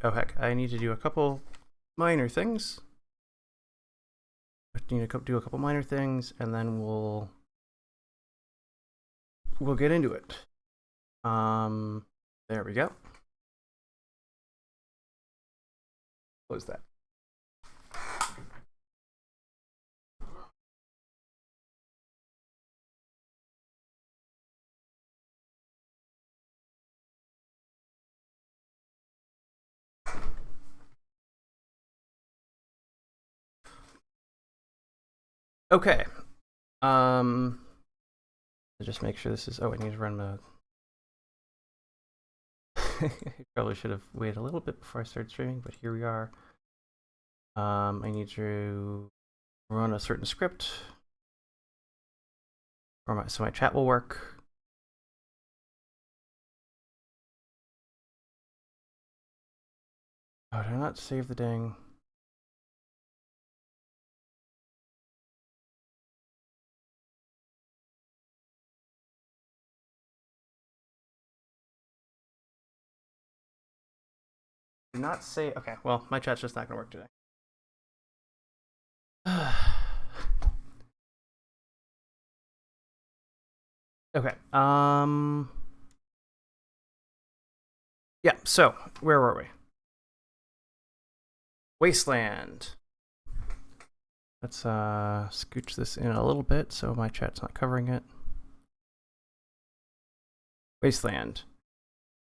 Oh heck, I need to do a couple minor things. I need to do a couple minor things, and then we'll get into it. There we go. Close that. Okay. Just make sure this is. Oh, I need to run the. Probably should have waited a little bit before I started streaming, but here we are. I need to run a certain script, so my chat will work. Oh, did I not save the dang? Did not say. Okay, well, my chat's just not gonna work today. Okay. Yeah. So where were we? Wasteland. Let's scooch this in a little bit so my chat's not covering it. Wasteland.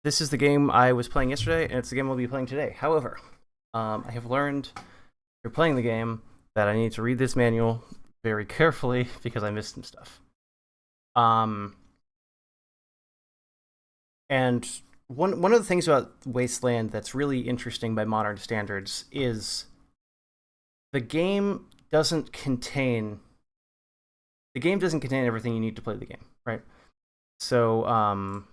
This is the game I was playing yesterday, and it's the game I'll be playing today. However, I have learned through playing the game that I need to read this manual very carefully because I missed some stuff. And one of the things about Wasteland that's really interesting by modern standards is the game doesn't contain everything you need to play the game, right? So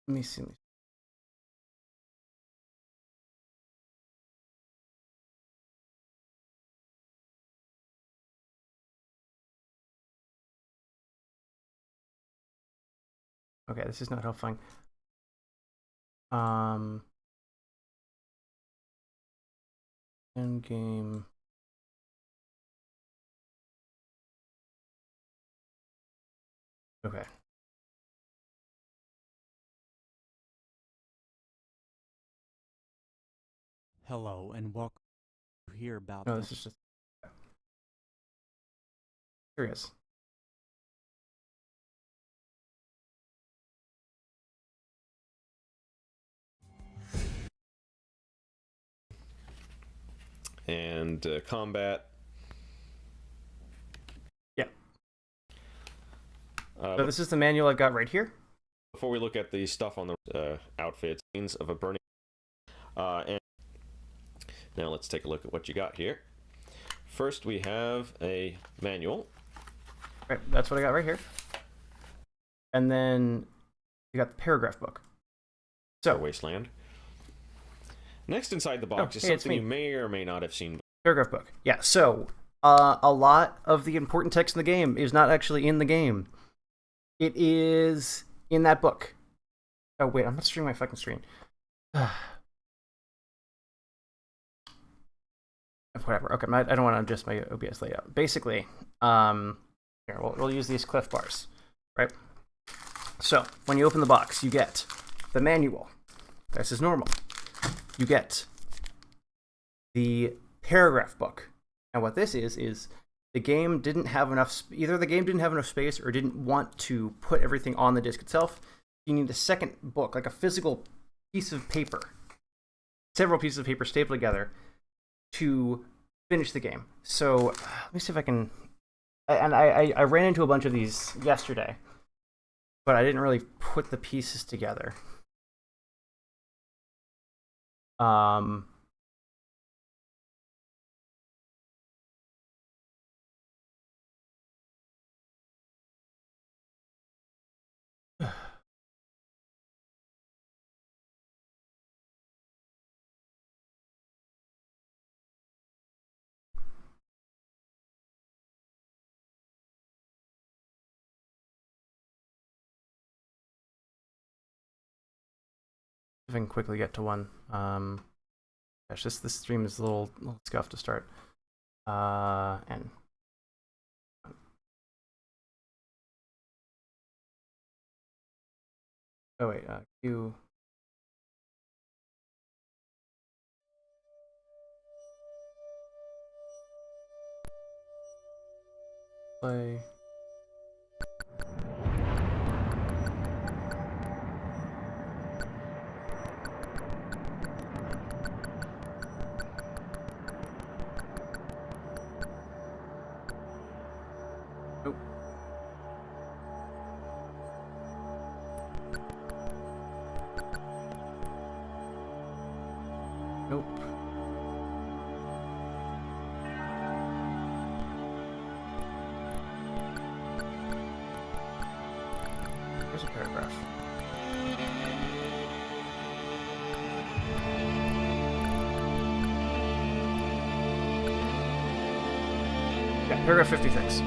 let me see. Okay, this is not helping. End game. Okay. Hello and welcome to hear about. No, this is just curious. And combat. Yeah. So this is the manual I've got right here. Before we look at the stuff on the outfits, scenes of a burning. And now let's take a look at what you got here. First, we have a manual. Right, that's what I got right here. And then you got the paragraph book. So Wasteland. Next inside the box is hey, something you may or may not have seen. Paragraph book. Yeah, so a lot of the important text in the game is not actually in the game. It is in that book. Oh, wait, I'm not streaming my fucking screen. Whatever. Okay, I don't want to adjust my OBS layout. Basically, here, we'll use these Cliff Bars, right? So, when you open the box, you get the manual. This is normal. You get the paragraph book. And what this is the game didn't have enough, either the game didn't have enough space or didn't want to put everything on the disc itself. You need a second book, like a physical piece of paper, several pieces of paper stapled together to finish the game. So let me see if I can, and I ran into a bunch of these yesterday, but I didn't really put the pieces together. if I can quickly get to one. Gosh, this stream is a little scuffed to start. And oh wait, Q. Play. Nope. Nope. Here's a paragraph. Yeah, paragraph 56.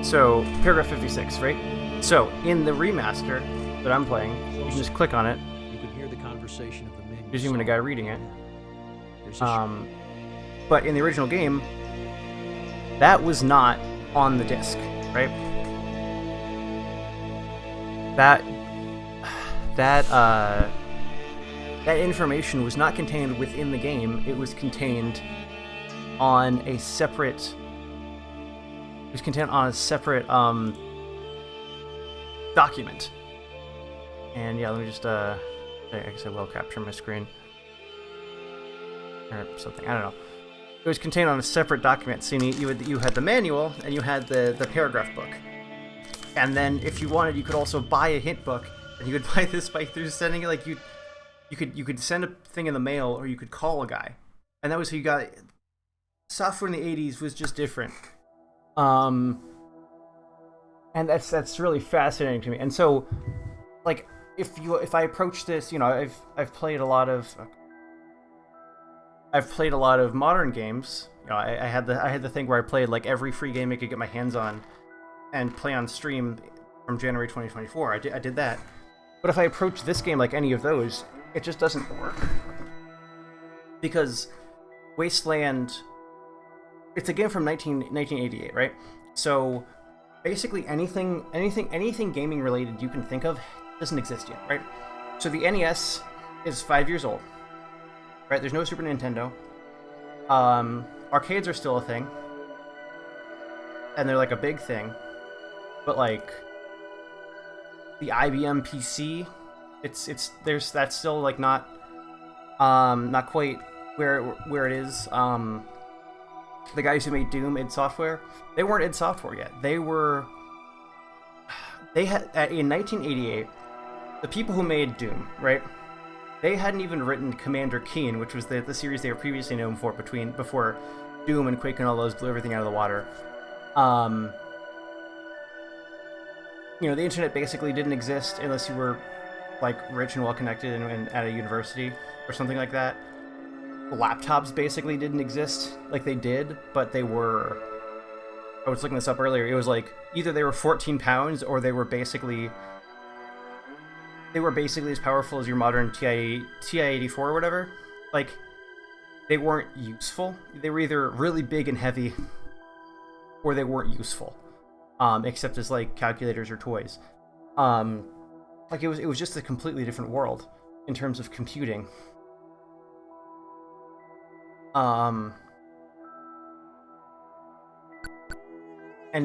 So, paragraph 56, right? So, in the remaster that I'm playing, you can just click on it. You can hear the conversation of the menu. There's even a guy reading it. There's a But in the original game, that was not on the disc, right? That information was not contained within the game. It was contained on a separate. It was contained on a separate document. And yeah, let me just I guess I will capture my screen or something. I don't know. It was contained on a separate document. So you had the manual and you had the paragraph book. And then if you wanted, you could also buy a hint book, and you could buy this by through sending it. Like you could send a thing in the mail, or you could call a guy, and that was who you got. Software in the 80s was just different. And that's really fascinating to me. And so, like, if I approach this, I've played a lot of modern games. I had the thing where I played like every free game I could get my hands on and play on stream from January 2024. I did that. But if I approach this game like any of those, it just doesn't work. Because Wasteland, it's a game from 1988, right? So basically anything gaming related you can think of doesn't exist yet, right? So the NES is 5 years old, right? There's no Super Nintendo. Arcades are still a thing, and they're like a big thing. But like the IBM PC, that's still like not quite where it is. The guys who made Doom, id Software, they weren't id Software yet. They had in 1988, the people who made Doom, right? They hadn't even written Commander Keen, which was the series they were previously known for before Doom and Quake and all those blew everything out of the water. The internet basically didn't exist unless you were like rich and well connected and at a university or something like that. Laptops basically didn't exist. Like they did, but they were. I was looking this up earlier. It was like either they were 14 pounds or they were basically as powerful as your modern TI-84 or whatever. Like they weren't useful. They were either really big and heavy, or they weren't useful. Except as like calculators or toys. Like it was just a completely different world in terms of computing. And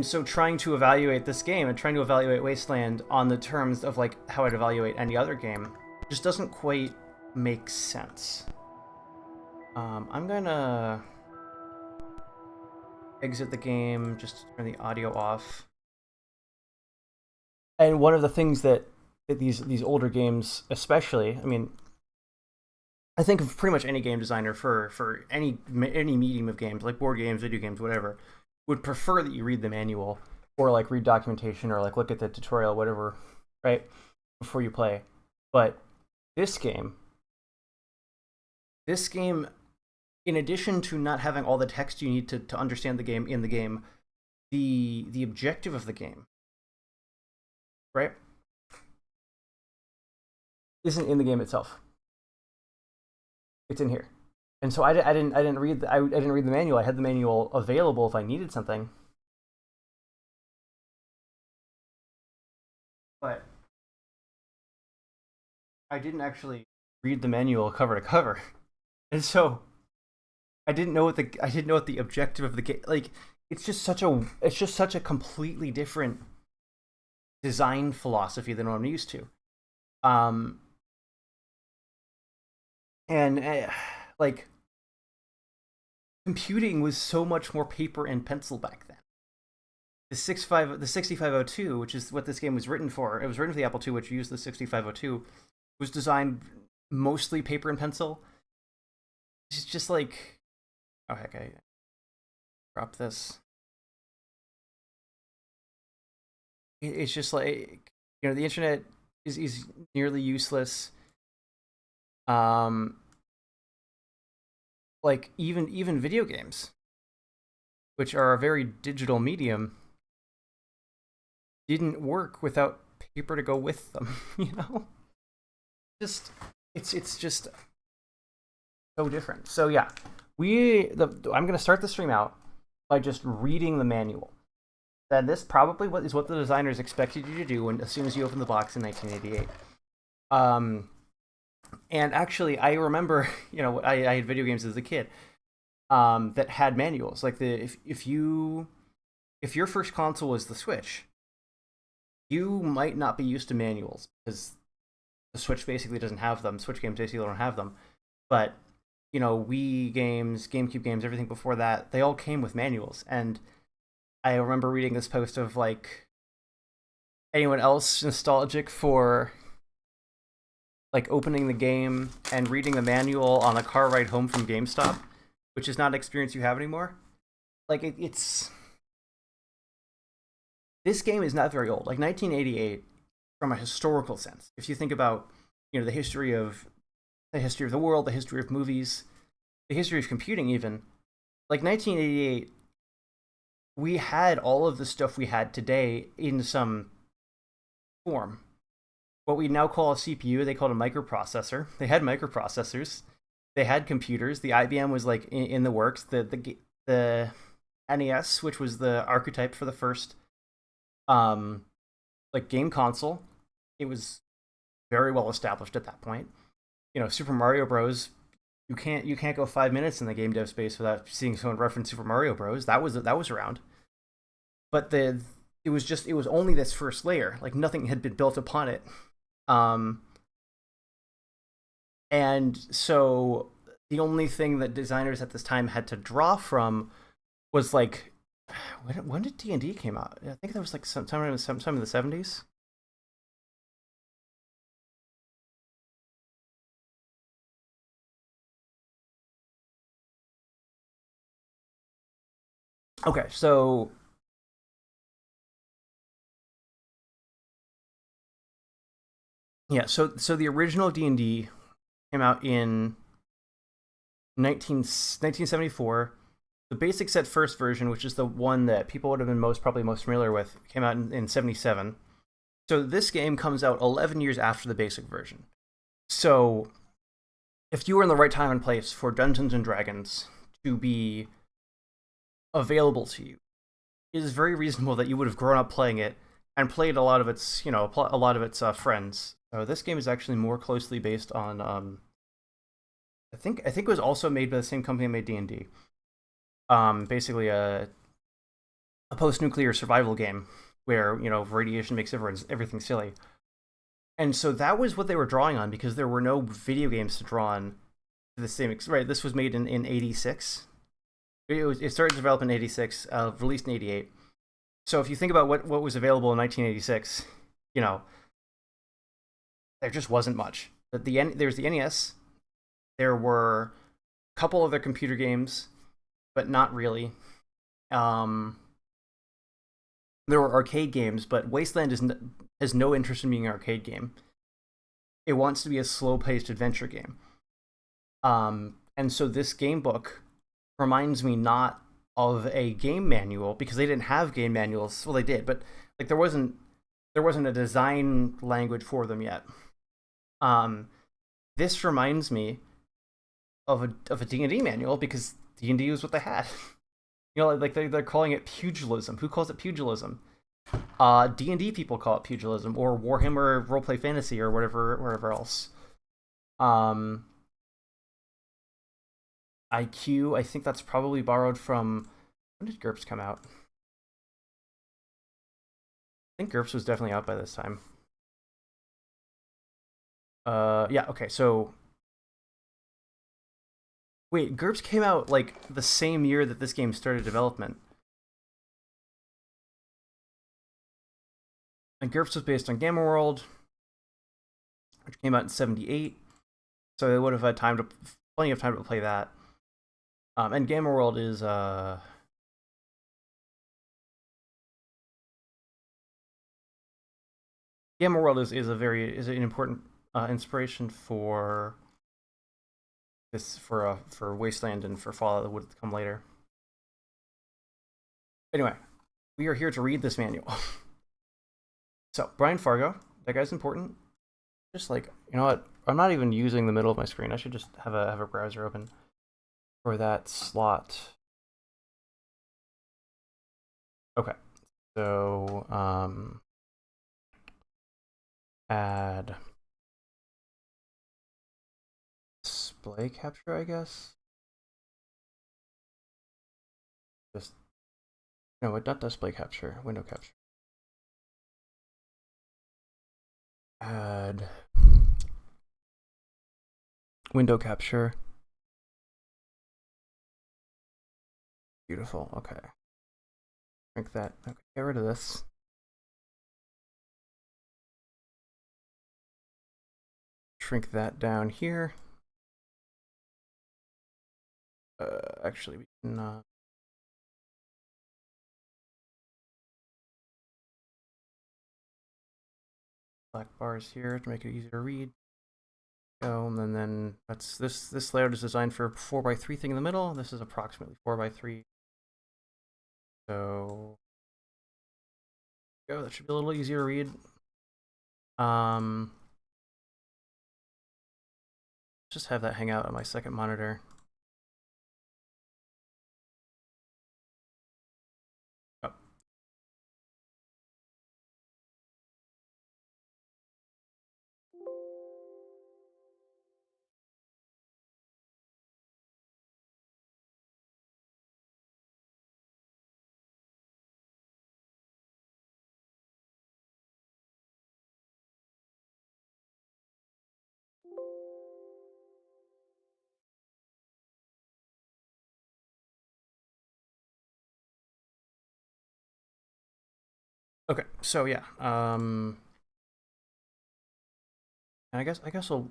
so trying to evaluate this game and trying to evaluate Wasteland on the terms of like how I'd evaluate any other game just doesn't quite make sense. I'm gonna exit the game, just turn the audio off. And one of the things that these older games especially, I mean, I think of pretty much any game designer for any medium of games, like board games, video games, whatever, would prefer that you read the manual or like read documentation or like look at the tutorial, whatever, right, before you play. But this game, in addition to not having all the text you need to understand the game in the game, the objective of the game, right, isn't in the game itself. It's in here. And so I didn't read I didn't read the manual. I had the manual available if I needed something. But I didn't actually read the manual cover to cover. And so I didn't know what the objective of the game, like, it's just such a completely different design philosophy than what I'm used to. And like, computing was so much more paper and pencil back then. The 6502, which is what this game was written for, it was written for the Apple II, which used the 6502, was designed mostly paper and pencil. It's just like, oh heck, I dropped this. It's just like, you know, the internet is nearly useless. Like even video games, which are a very digital medium, didn't work without paper to go with them. You know, it's just so different. So yeah, I'm gonna start the stream out by just reading the manual. And this probably is what the designers expected you to do as soon as you open the box in 1988. And actually, I remember, you know, I had video games as a kid that had manuals. Like if your first console was the Switch, you might not be used to manuals because the Switch basically doesn't have them. Switch games basically don't have them. But you know, Wii games, GameCube games, everything before that, they all came with manuals. And I remember reading this post of like, anyone else nostalgic for like opening the game and reading the manual on a car ride home from GameStop, which is not an experience you have anymore. Like it's this game is not very old. Like 1988, from a historical sense, if you think about, you know, the history of the world, the history of movies, the history of computing, even like 1988, we had all of the stuff we had today in some form. What we now call a CPU, they called a microprocessor. They had microprocessors. They had computers. The IBM was like in the works. The NES, which was the archetype for the first like game console, it was very well established at that point. You know, Super Mario Bros. You can't go 5 minutes in the game dev space without seeing someone reference Super Mario Bros. That was around. But it was only this first layer. Like nothing had been built upon it. And so the only thing that designers at this time had to draw from was like, when did D&D came out? I think that was like sometime in the 70s. Okay, so yeah, so the original D&D came out in 1974. The basic set first version, which is the one that people would have been probably most familiar with, came out in 77. So this game comes out 11 years after the basic version. So if you were in the right time and place for Dungeons and Dragons to be available to you, it is very reasonable that you would have grown up playing it and played a lot of its friends. So this game is actually more closely based on I think it was also made by the same company that made D&D. Basically a post-nuclear survival game where, you know, radiation makes everything silly. And so that was what they were drawing on, because there were no video games to draw on to the same right. This was made in 86. It started to develop in 86, released in 88. So if you think about what was available in 1986, you know, there just wasn't much. There was the NES. There were a couple other computer games, but not really. There were arcade games, but Wasteland has no interest in being an arcade game. It wants to be a slow-paced adventure game. And so this game book reminds me not of a game manual, because they didn't have game manuals. Well, they did, but like there wasn't a design language for them yet. This reminds me of a D&D manual because D&D was what they had. You know, like they're calling it pugilism. Who calls it pugilism? D&D people call it pugilism, or Warhammer Roleplay Fantasy, or whatever else. IQ, I think that's probably borrowed from, when did GURPS come out? I think GURPS was definitely out by this time. Yeah, okay, so wait, GURPS came out like the same year that this game started development. And GURPS was based on Gamma World, which came out in '78. So they would have had plenty of time to play that. And Gamma World is Gamma World is an important inspiration for this for Wasteland and for Fallout that would come later. Anyway, we are here to read this manual. So Brian Fargo, that guy's important. Just like, you know what? I'm not even using the middle of my screen. I should just have a browser open for that slot. Okay, so add display capture, I guess. Just no, not display capture, window capture. Add window capture. Beautiful. Okay. Shrink that. Okay, get rid of this. Shrink that down here. Actually, we can. Black bars here to make it easier to read. Go, and then that's this layout is designed for a 4x3 thing in the middle. This is approximately 4x3. So go. That should be a little easier to read. Just have that hang out on my second monitor. Oh. Okay, so yeah, and I guess we'll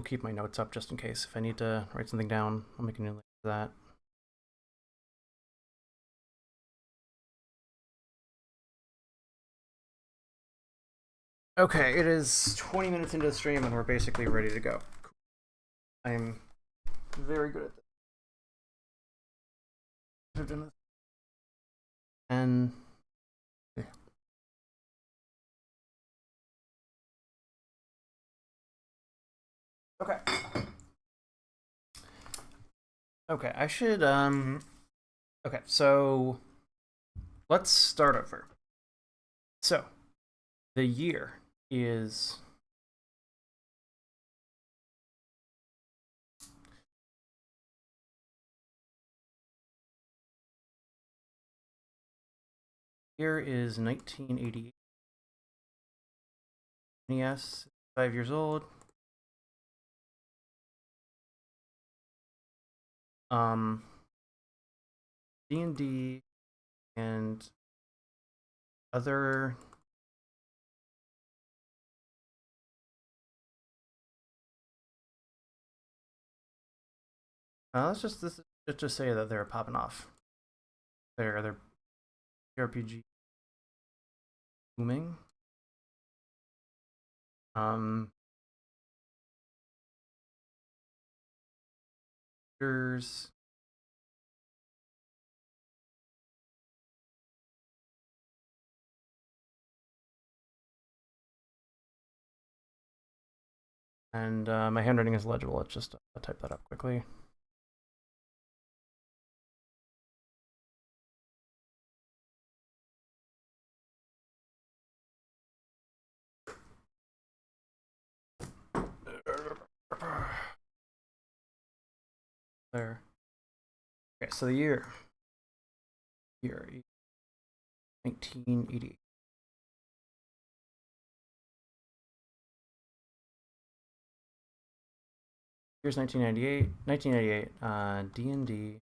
keep my notes up just in case if I need to write something down. I'll make a new link for that. Okay, it is 20 minutes into the stream and we're basically ready to go. I'm very good at this. I've done this. And yeah. Okay. Okay, I should okay, so let's start over. So the year is Here is 1988. NES, 5 years old. D&D and other let's just say that they're popping off. They're RPG booming. There's and my handwriting is legible. Let's just type that up quickly. there. Okay, so the year 1988. Here's 1998. 1998. D&D.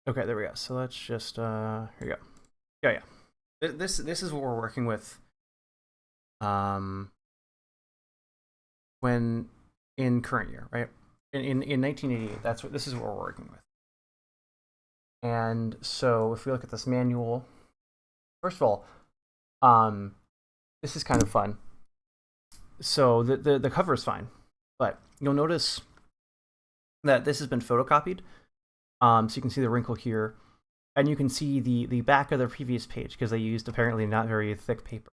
Okay, there we go. So let's just here we go. Yeah. This is what we're working with. When in current year, right? In 1988, this is what we're working with. And so if we look at this manual, first of all, this is kind of fun. So the cover is fine, but you'll notice that this has been photocopied. So you can see the wrinkle here, and you can see the back of the previous page because they used apparently not very thick paper.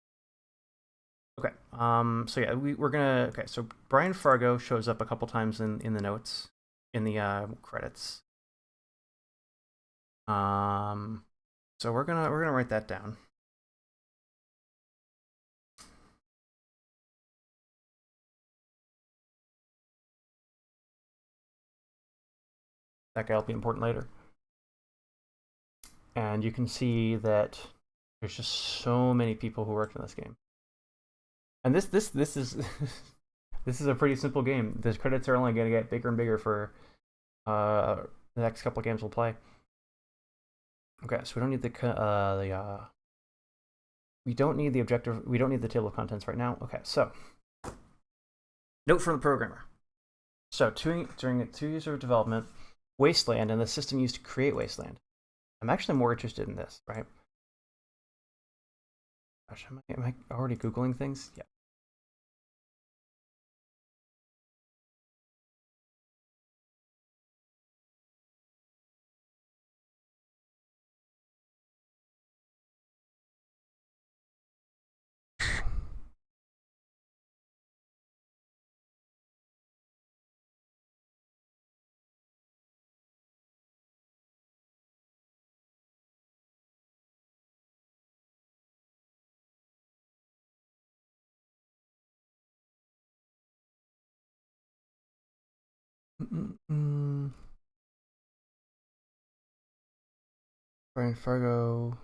Okay. So yeah, we're gonna. Okay. So Brian Fargo shows up a couple times in the notes, in the credits. So we're gonna write that down. That guy will be important later. And you can see that there's just so many people who worked on this game. And this is this is a pretty simple game. The credits are only going to get bigger and bigger for the next couple of games we'll play. Okay, so we don't need we don't need the objective. We don't need the table of contents right now. Okay, so note from the programmer. So during 2 years of development, Wasteland and the system used to create Wasteland. I'm actually more interested in this, right? Gosh, am I already Googling things? Yeah. Brian Fargo.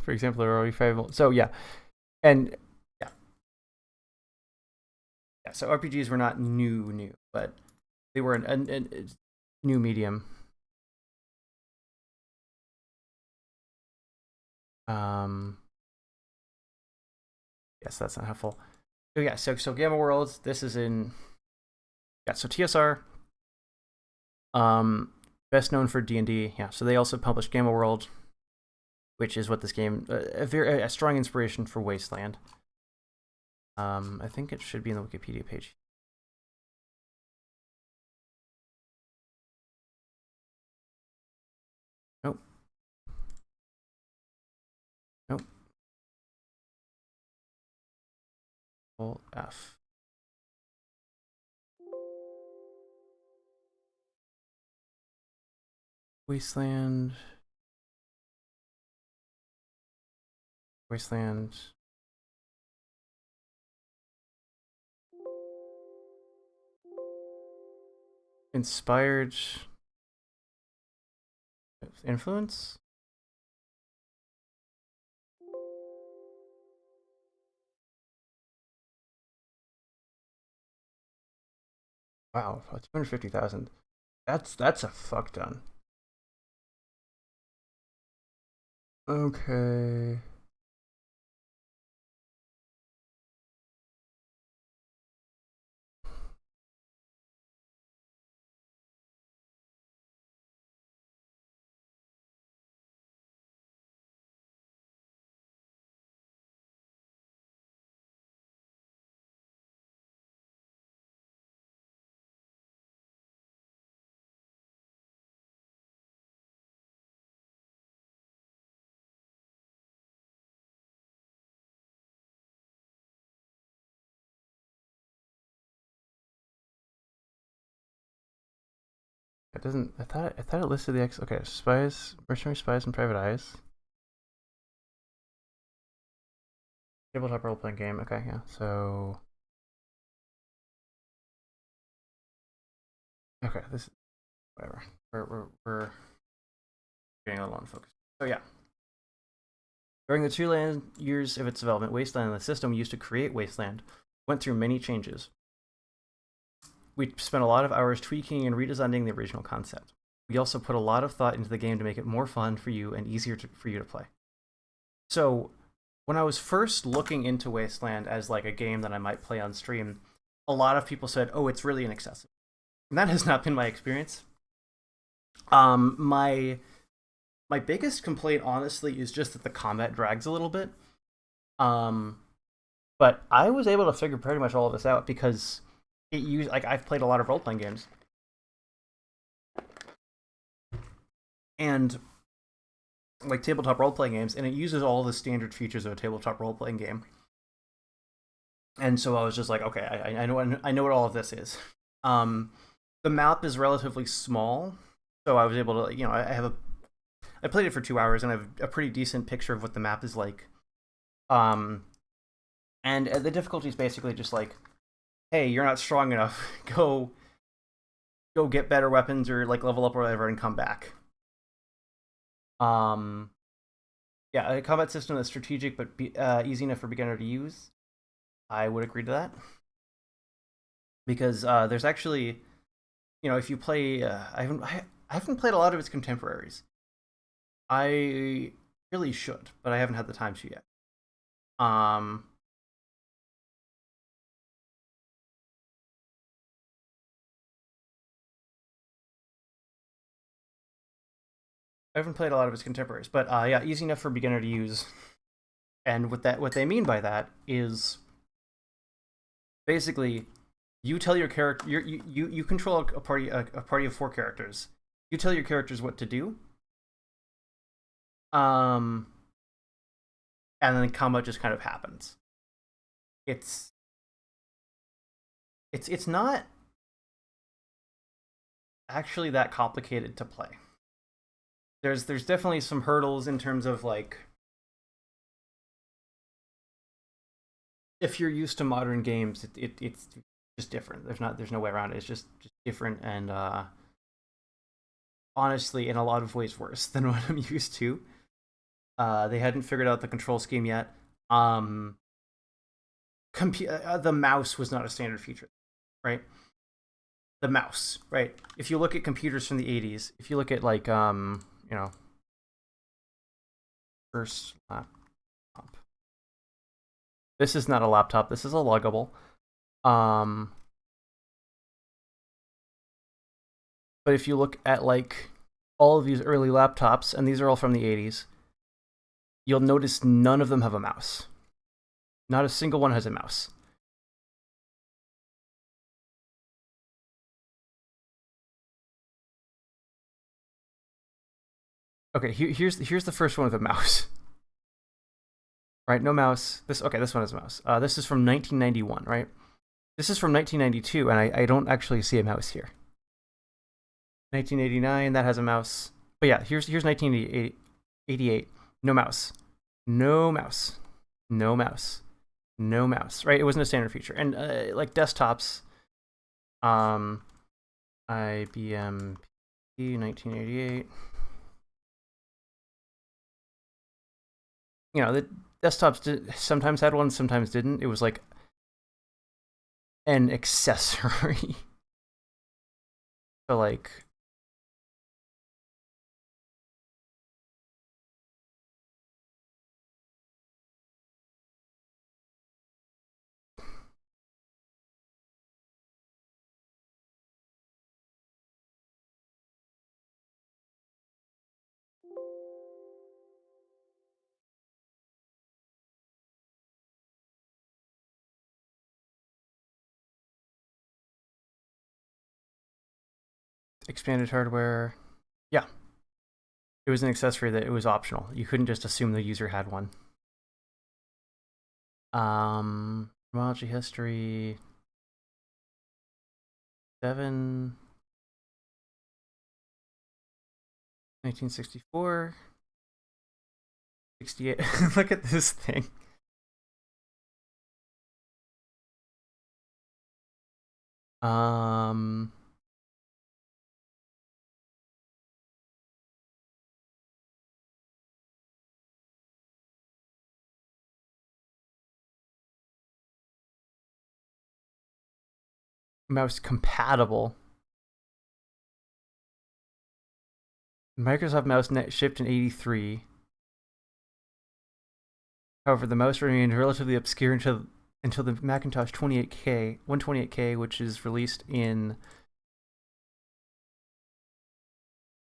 For example, there are five. So yeah, and yeah. So RPGs were not new, but they were a new medium. Yes, that's not helpful. Oh yeah, so Gamma Worlds. This is in. Yeah, so TSR. Best known for D&D. Yeah, so they also published Gamma World, which is what this game a strong inspiration for Wasteland. I think it should be in the Wikipedia page. Nope. Alt F. Wasteland. Wasteland. Inspired influence? Wow, 250,000. That's a fuck ton. Okay. It doesn't. I thought it listed the X. Okay, spies, mercenary spies, and private eyes. Tabletop role playing game. Okay, yeah. So. Okay, this is whatever. We're getting a little unfocused. So yeah. During the 2 years of its development, Wasteland, the system used to create Wasteland, went through many changes. We spent a lot of hours tweaking and redesigning the original concept. We also put a lot of thought into the game to make it more fun for you and easier for you to play. So, when I was first looking into Wasteland as like a game that I might play on stream, a lot of people said, "Oh, it's really inaccessible," and that has not been my experience. My biggest complaint, honestly, is just that the combat drags a little bit. But I was able to figure pretty much all of this out because I've played a lot of role playing games, and like tabletop role playing games, and it uses all the standard features of a tabletop role playing game. And so I was just like, okay, I know what all of this is. The map is relatively small, so I was able to, I played it for 2 hours and I have a pretty decent picture of what the map is like. And the difficulty is basically just like, hey, you're not strong enough. Go get better weapons or like level up or whatever and come back. Yeah, a combat system that's strategic but easy enough for beginner to use. I would agree to that. Because there's actually, if you play, I haven't played a lot of its contemporaries. I really should, but I haven't had the time to yet. I haven't played a lot of its contemporaries, but yeah, easy enough for beginner to use. And what they mean by that is basically you tell your character you control a party of 4 characters. You tell your characters what to do. And then combat just kind of happens. It's not actually that complicated to play. There's definitely some hurdles in terms of like if you're used to modern games, it's just different. There's no way around it. It's just different and honestly in a lot of ways worse than what I'm used to. They hadn't figured out the control scheme yet. The mouse was not a standard feature, right? The mouse, right? If you look at computers from the 80s, if you look at like first laptop. This is not a laptop. This is a luggable. But if you look at like all of these early laptops, and these are all from the 80s, you'll notice none of them have a mouse. Not a single one has a mouse. Okay, here's the first one with a mouse. Right, no mouse. This one has a mouse. This is from 1991, right? This is from 1992, and I don't actually see a mouse here. 1989, that has a mouse. But yeah, here's 1988. No mouse. No mouse. no mouse, right? It wasn't a standard feature. And like desktops, IBM P 1988. The desktops sometimes had one, sometimes didn't. It was like an accessory. So like expanded hardware. Yeah. It was an accessory that it was optional. You couldn't just assume the user had one. Chronology history 7 1964 68. Look at this thing. Mouse compatible. Microsoft mouse shipped in 83. However, the mouse remained relatively obscure until the Macintosh 128K, which is released in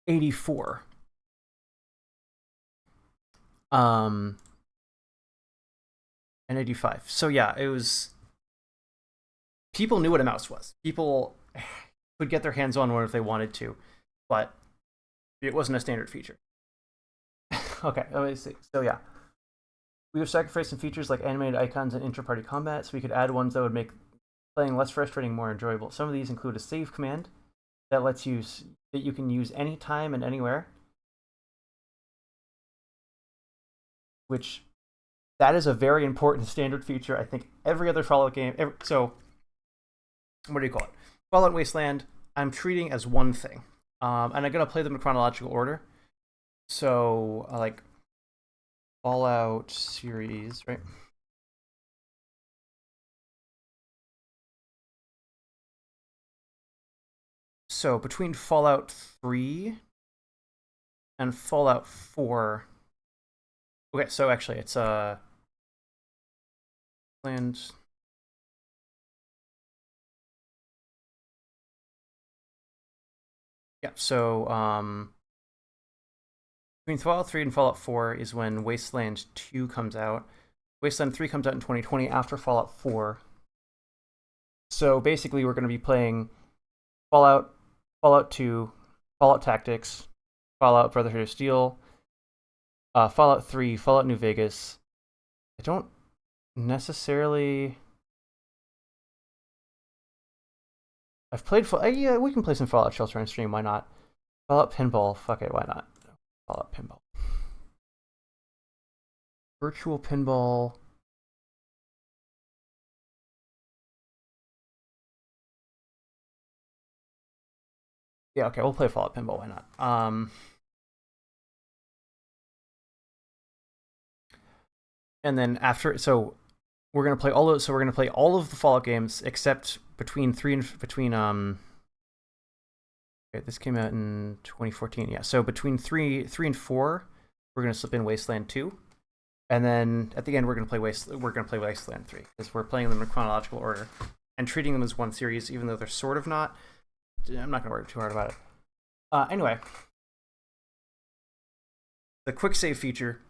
84. And 85. So yeah, it was. People knew what a mouse was. People could get their hands on one if they wanted to, but it wasn't a standard feature. Okay, let me see. So yeah, we have sacrificed some features like animated icons and inter-party combat, so we could add ones that would make playing less frustrating, more enjoyable. Some of these include a save command that lets you can use anytime and anywhere, which that is a very important standard feature. I think every other Fallout game. So what do you call it? Fallout and Wasteland, I'm treating as one thing. And I'm going to play them in chronological order. So, like, Fallout series, right? So, between Fallout 3 and Fallout 4. Okay, so actually, it's Land. Yeah, so between Fallout 3 and Fallout 4 is when Wasteland 2 comes out. Wasteland 3 comes out in 2020 after Fallout 4. So basically, we're going to be playing Fallout, Fallout 2, Fallout Tactics, Fallout Brotherhood of Steel, Fallout 3, Fallout New Vegas. I don't necessarily. I've played. Yeah, we can play some Fallout Shelter on stream. Why not? Fallout Pinball. Fuck it. Why not? Fallout Pinball. Virtual Pinball. Yeah. Okay. We'll play Fallout Pinball. Why not? And then after, so we're gonna play all of. So we're gonna play all of the Fallout games except between okay, this came out in 2014. Yeah, so between 3 and 4, we're gonna slip in Wasteland 2, and then at the end we're gonna play Wasteland 3 because we're playing them in chronological order and treating them as one series, even though they're sort of not. I'm not gonna worry too hard about it. Anyway, the quick save feature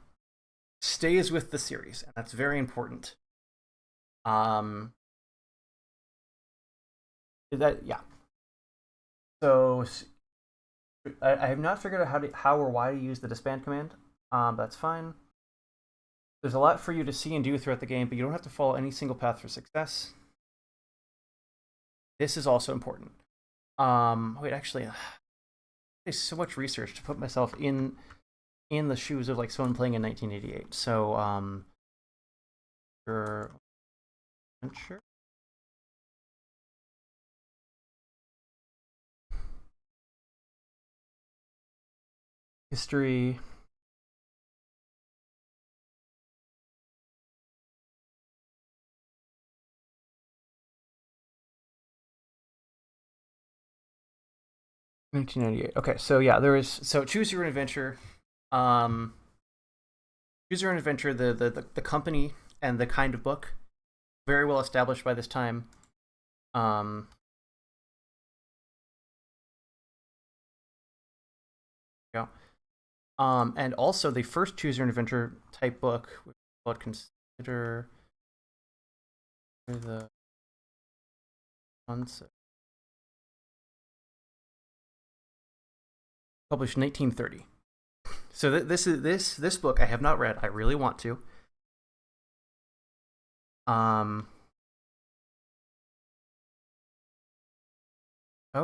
stays with the series, and that's very important. Yeah. So I have not figured out how or why to use the disband command. That's fine. There's a lot for you to see and do throughout the game, but you don't have to follow any single path for success. This is also important. Wait, actually, there's so much research to put myself in the shoes of like someone playing in 1988. So Your adventure. History. $19.98. Okay, so yeah, there is choose your own adventure. Choose your own adventure. The company and the kind of book very well established by this time. Yeah. And also the first choose your own adventure type book, which is called Consider the Concept. Published in 1830. So this book I have not read. I really want to. Oh,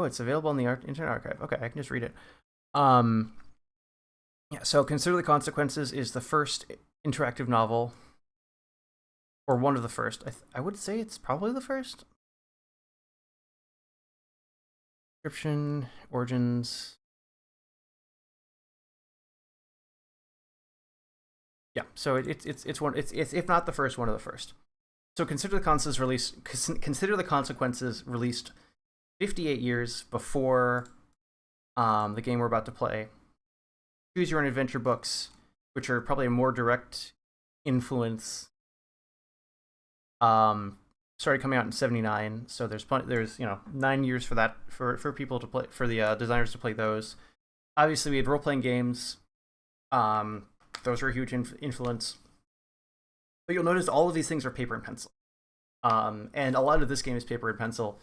it's available in the Internet Archive. Okay, I can just read it. Yeah. So Consider the Consequences is the first interactive novel, or one of the first. I would say it's probably the first. Description, origins. Yeah, so it's if not the first, one of the first. So Consider the Consequences released 58 years before the game we're about to play. Choose Your Own Adventure books, which are probably a more direct influence, started coming out in 79. So there's 9 years for that for people to play, for the designers to play those. Obviously, we had role-playing games. Those are a huge influence. But you'll notice all of these things are paper and pencil. And a lot of this game is paper and pencil.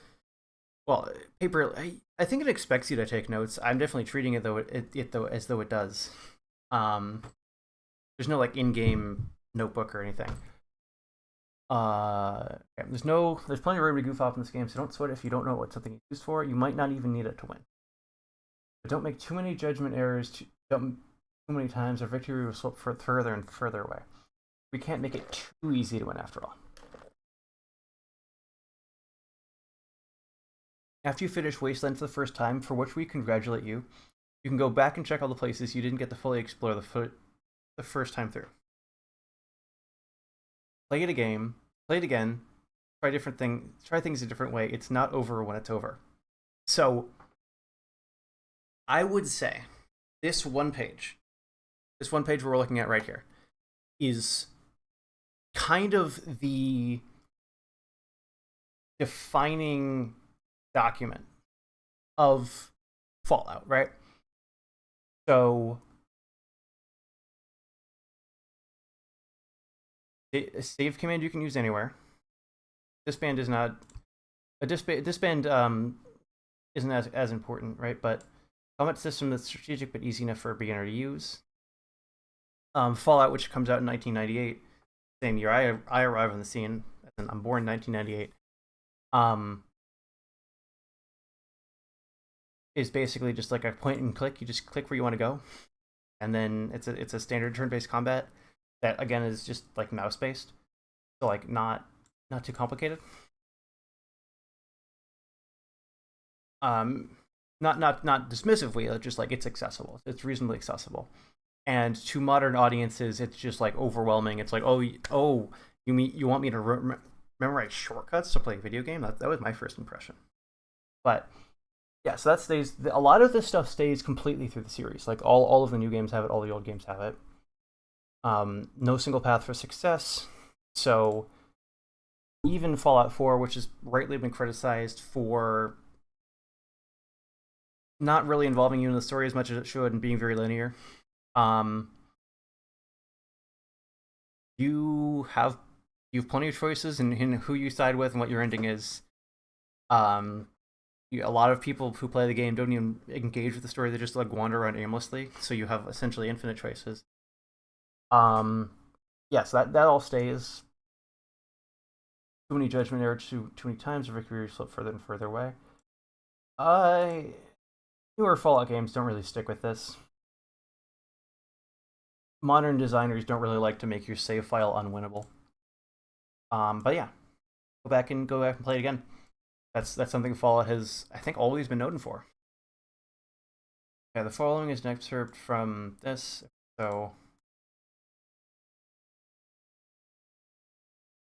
Well, paper. I think it expects you to take notes. I'm definitely treating it as though it does. There's no like in-game notebook or anything. There's plenty of room to goof off in this game, so don't sweat if you don't know what something is used for. You might not even need it to win. But don't make too many judgment errors too many times, or victory will slip further and further away. We can't make it too easy to win after all. After you finish Wasteland for the first time, for which we congratulate you, you can go back and check all the places you didn't get to fully explore the first time through. Play it again, try things a different way. It's not over when it's over. So, I would say this one page we're looking at right here, is kind of the defining document of Fallout, right? So a save command you can use anywhere. Disband is not a disband isn't as important, right? But combat system that's strategic but easy enough for a beginner to use. Fallout, which comes out in 1998, same year I arrive on the scene, and I'm born in 1998. Is basically just like a point and click. You just click where you want to go, and then it's a standard turn-based combat that again is just like mouse-based, so like not too complicated. Not dismissively, just like it's accessible. It's reasonably accessible, and to modern audiences, it's just like overwhelming. It's like, oh, you want me to memorize shortcuts to play a video game? That was my first impression, but. Yeah, so that stays. A lot of this stuff stays completely through the series. Like all of the new games have it. All the old games have it. No single path for success. So even Fallout 4, which has rightly been criticized for not really involving you in the story as much as it should and being very linear, you have plenty of choices in who you side with and what your ending is. A lot of people who play the game don't even engage with the story; they just like wander around aimlessly. So you have essentially infinite choices. Yes, that all stays. Too many judgment errors too many times, or victory slip further and further away. Newer Fallout games don't really stick with this. Modern designers don't really like to make your save file unwinnable. But yeah, go back and play it again. That's something Fallout has, I think, always been known for. Yeah, the following is an excerpt from this. So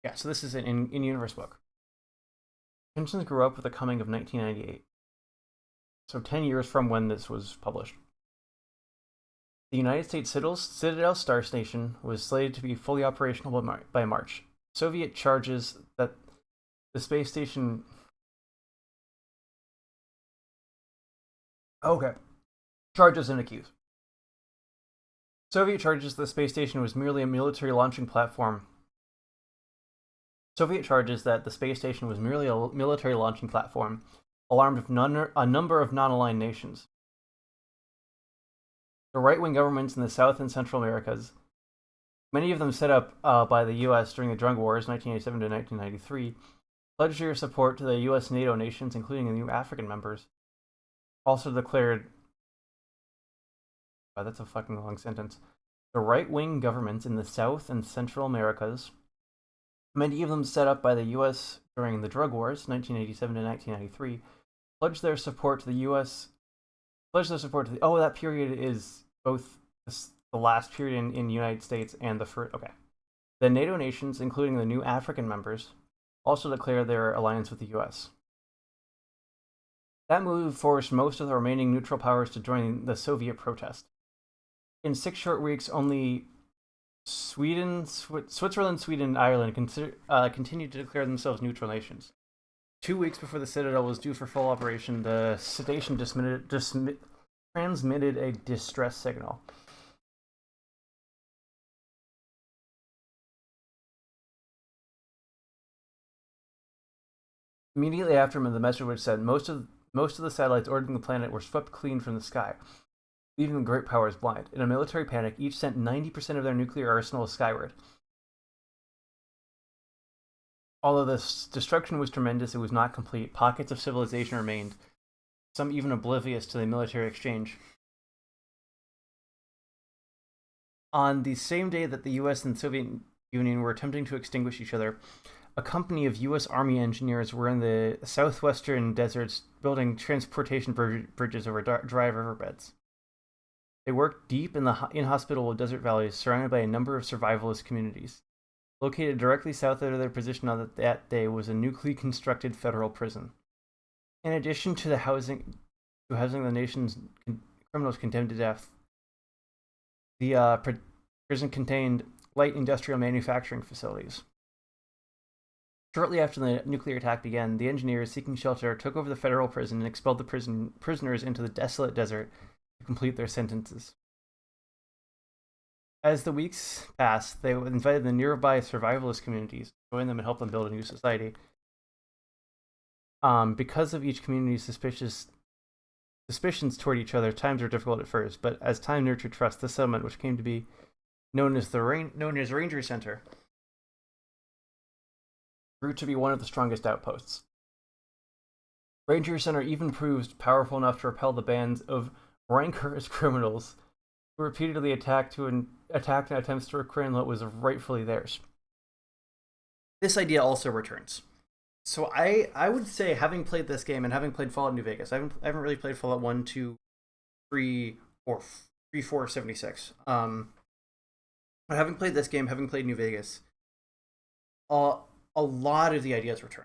yeah, so this is an in-universe book. Tensions grew up with the coming of 1998. So 10 years from when this was published. The United States Citadel Star Station was slated to be fully operational by March. Soviet charges that the space station... Okay. Charges and accused. Soviet charges the space station was merely a military launching platform. Soviet charges that the space station was merely a military launching platform, alarmed a number of non-aligned nations. The right-wing governments in the South and Central Americas, many of them set up by the U.S. during the Drug Wars, 1987 to 1993, pledged their support to the U.S. NATO nations, including the new African members. Also declared... Wow, that's a fucking long sentence. The right-wing governments in the South and Central Americas, many of them set up by the U.S. during the Drug Wars, 1987 to 1993, pledged their support to the U.S. Oh, that period is both the last period in the United States and the first. Okay. The NATO nations, including the new African members, also declared their alliance with the U.S. That move forced most of the remaining neutral powers to join the Soviet protest. In 6 short weeks, only Switzerland, Sweden, and Ireland continued to declare themselves neutral nations. 2 weeks before the Citadel was due for full operation, the station transmitted a distress signal. Immediately after the message was sent, most of the satellites orbiting the planet were swept clean from the sky, leaving the great powers blind. In a military panic, each sent 90% of their nuclear arsenal skyward. Although this destruction was tremendous, it was not complete. Pockets of civilization remained, some even oblivious to the military exchange. On the same day that the US and Soviet Union were attempting to extinguish each other, a company of US Army engineers were in the southwestern deserts building transportation bridges over dry riverbeds. They worked deep in the inhospitable desert valleys, surrounded by a number of survivalist communities. Located directly south of their position on that day was a newly constructed federal prison. In addition to housing the nation's criminals condemned to death, the prison contained light industrial manufacturing facilities. Shortly after the nuclear attack began, the engineers seeking shelter took over the federal prison and expelled the prisoners into the desolate desert to complete their sentences. As the weeks passed, they invited the nearby survivalist communities to join them and help them build a new society. Because of each community's suspicions toward each other, times were difficult at first, but as time nurtured trust, the settlement, which came to be known as Ranger Center, grew to be one of the strongest outposts. Ranger Center even proved powerful enough to repel the bands of rancorous criminals who repeatedly attacked in attempts to reclaim what was rightfully theirs. This idea also returns. So I would say, having played this game and having played Fallout New Vegas, I haven't really played Fallout 1, 2, 3, or 3, 4, 76. But having played this game, having played New Vegas, a lot of the ideas return.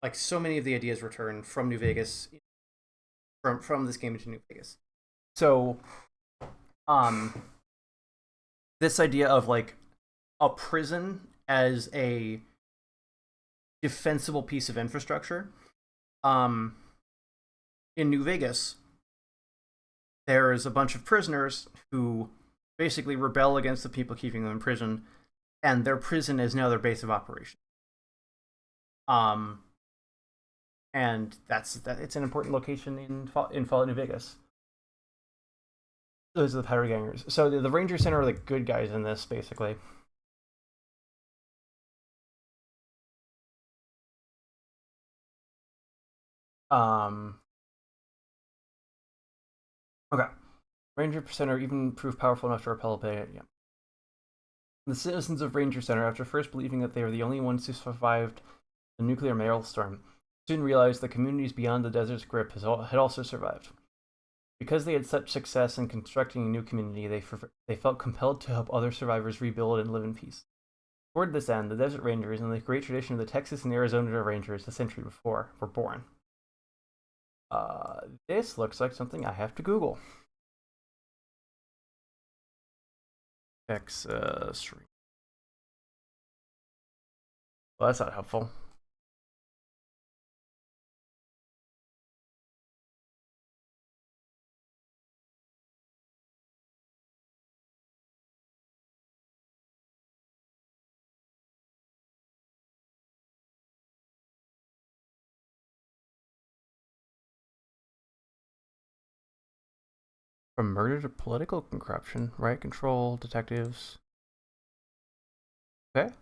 Like, so many of the ideas return from New Vegas, from this game into New Vegas. So, this idea of, like, a prison as a defensible piece of infrastructure. In New Vegas, there's a bunch of prisoners who basically rebel against the people keeping them in prison, and their prison is now their base of operation. And it's an important location in Fallout New Vegas. Those are the powder gangers. So the Ranger Center are the good guys in this, basically. Okay. Ranger Center even proved powerful enough to repel a bit. Yeah. The citizens of Ranger Center, after first believing that they were the only ones who survived the nuclear maelstrom, soon realized the communities beyond the desert's grip had also survived. Because they had such success in constructing a new community, they felt compelled to help other survivors rebuild and live in peace. Toward this end, the Desert Rangers, in the great tradition of the Texas and Arizona Rangers a century before, were born. This looks like something I have to Google. Texas. Well, that's not helpful. From murder to political corruption, riot control, detectives. Okay.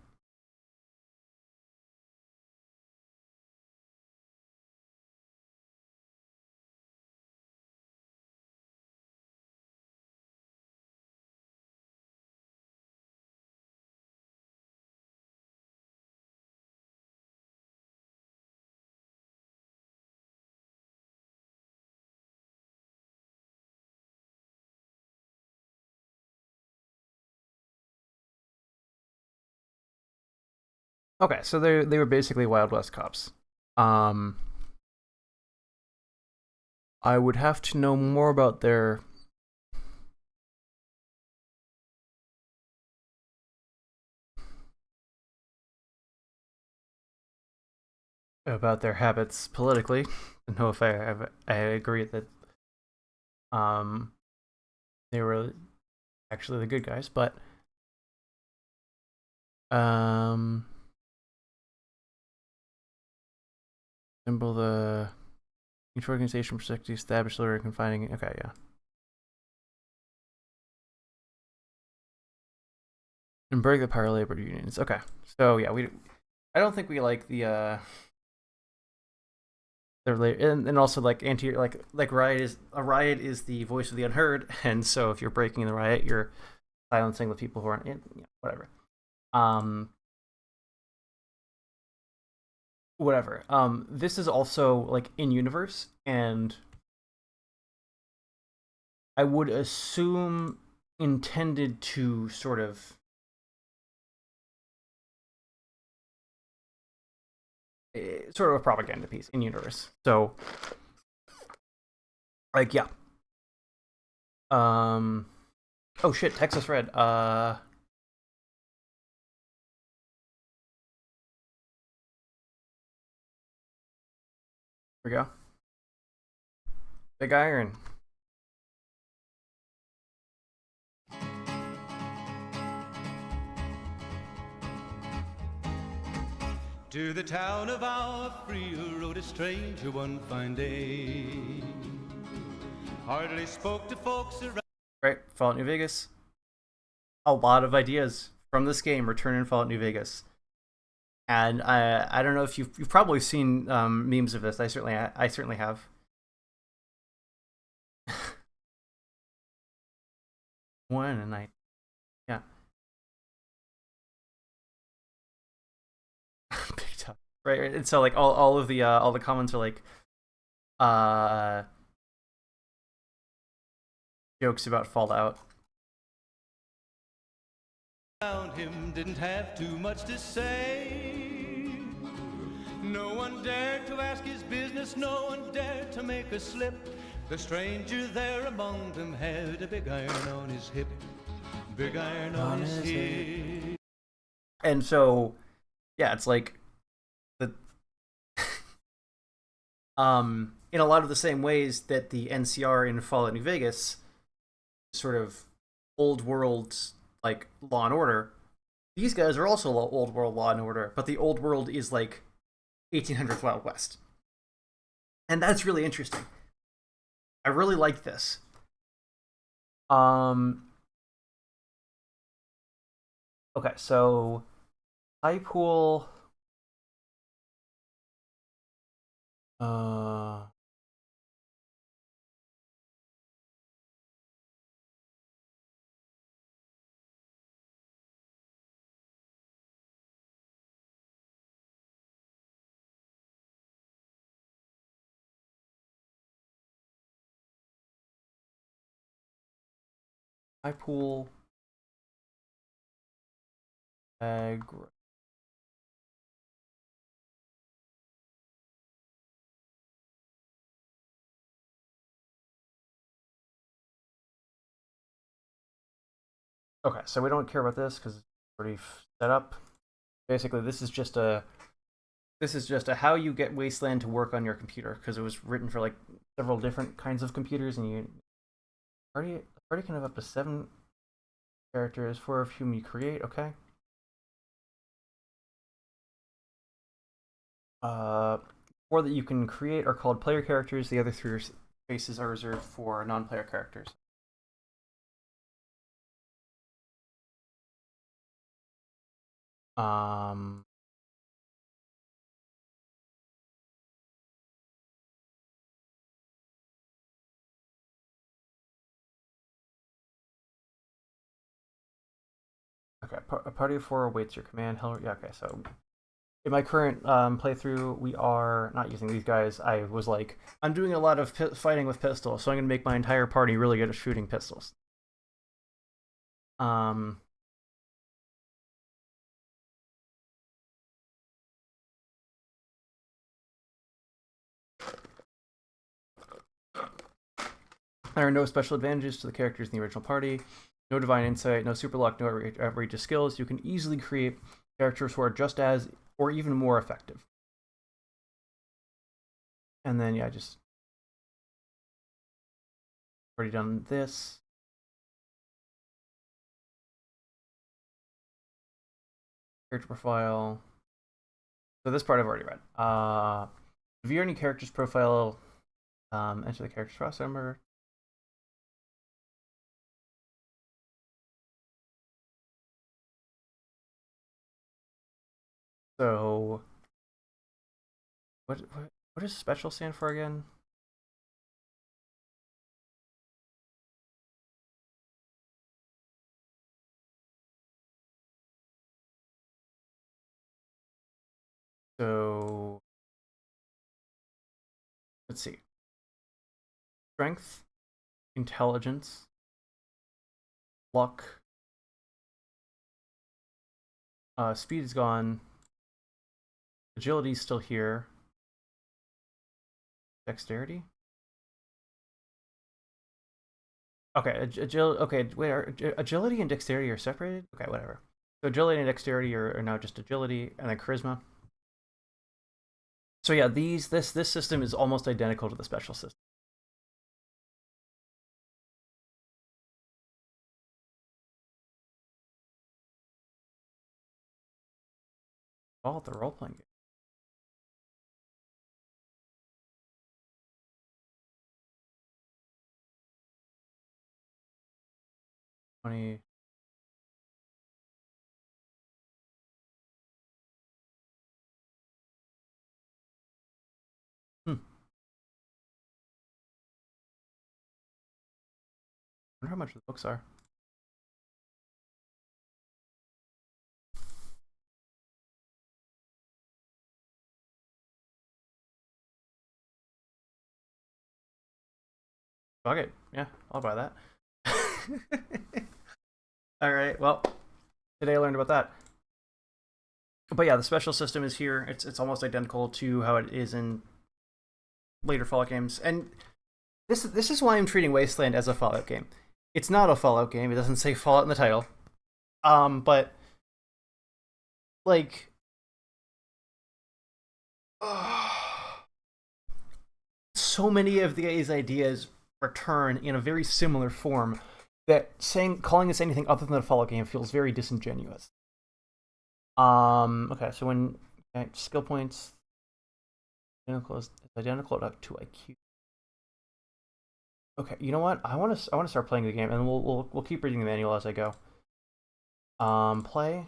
Okay, so they were basically Wild West cops. I would have to know more about their habits politically. I don't know if I agree that they were actually the good guys, but symbol the each organization protects the established order confining. Okay, yeah. And break the power of labor unions. Okay, so yeah, I don't think we like the and also like riot is the voice of the unheard, and so if you're breaking the riot, you're silencing the people who aren't in, whatever. Whatever. This is also like in universe, and I would assume intended to sort of a propaganda piece in universe. So, like, yeah. Oh shit, Texas Red. Here we go. Big Iron. To the town of our free rode a stranger one fine day. Hardly spoke to folks around. Right, Fallout New Vegas. A lot of ideas from this game return in Fallout New Vegas. And I don't know if you've probably seen memes of this. I certainly have. One and yeah. Big tough. Right, and so like all the comments are like jokes about Fallout. Around him didn't have too much to say. No one dared to ask his business, no one dared to make a slip. The stranger there among them had a big iron on his hip. Big iron on his hip. And so, yeah, it's like the in a lot of the same ways that the NCR in Fallout New Vegas sort of old world like Law and Order. These guys are also old world Law and Order, but the old world is like 1800s Wild West. And that's really interesting. I really like this. Okay, so high pool. I pool aggro. Okay, so we don't care about this because it's already set up. Basically, this is just a how you get Wasteland to work on your computer, because it was written for like several different kinds of computers, and you already can have up to 7 characters, 4 of whom you create. Okay. 4 that you can create are called player characters. The other 3 spaces are reserved for non-player characters. Um, okay, a party of 4 awaits your command. Hell, yeah, okay, so in my current playthrough, we are not using these guys. I was like, I'm doing a lot of fighting with pistols, so I'm going to make my entire party really good at shooting pistols. There are no special advantages to the characters in the original party. No divine insight, no super luck, no outrageous skills. You can easily create characters who are just as or even more effective. And then, yeah, just already done this. Character profile. So this part I've already read. View any character's profile. Enter the character's roster number. So, what does special stand for again? So, let's see. Strength, intelligence, luck. Speed is gone. Agility is still here. Dexterity. Okay, okay, wait. Agility and dexterity are separated? Okay, whatever. So agility and dexterity are now just agility, and then charisma. So yeah, this system is almost identical to the special system. Oh, the role playing game. Funny. Hmm. I wonder how much the books are. Fuck it. Yeah, I'll buy that. All right. Well, today I learned about that. But yeah, the special system is here. It's almost identical to how it is in later Fallout games, and this is why I'm treating Wasteland as a Fallout game. It's not a Fallout game. It doesn't say Fallout in the title. But like, so many of these ideas return in a very similar form that calling this anything other than a Fallout game feels very disingenuous. Okay, so when skill points it's identical to IQ. Okay, you know what? I want to start playing the game, and we'll keep reading the manual as I go. Play.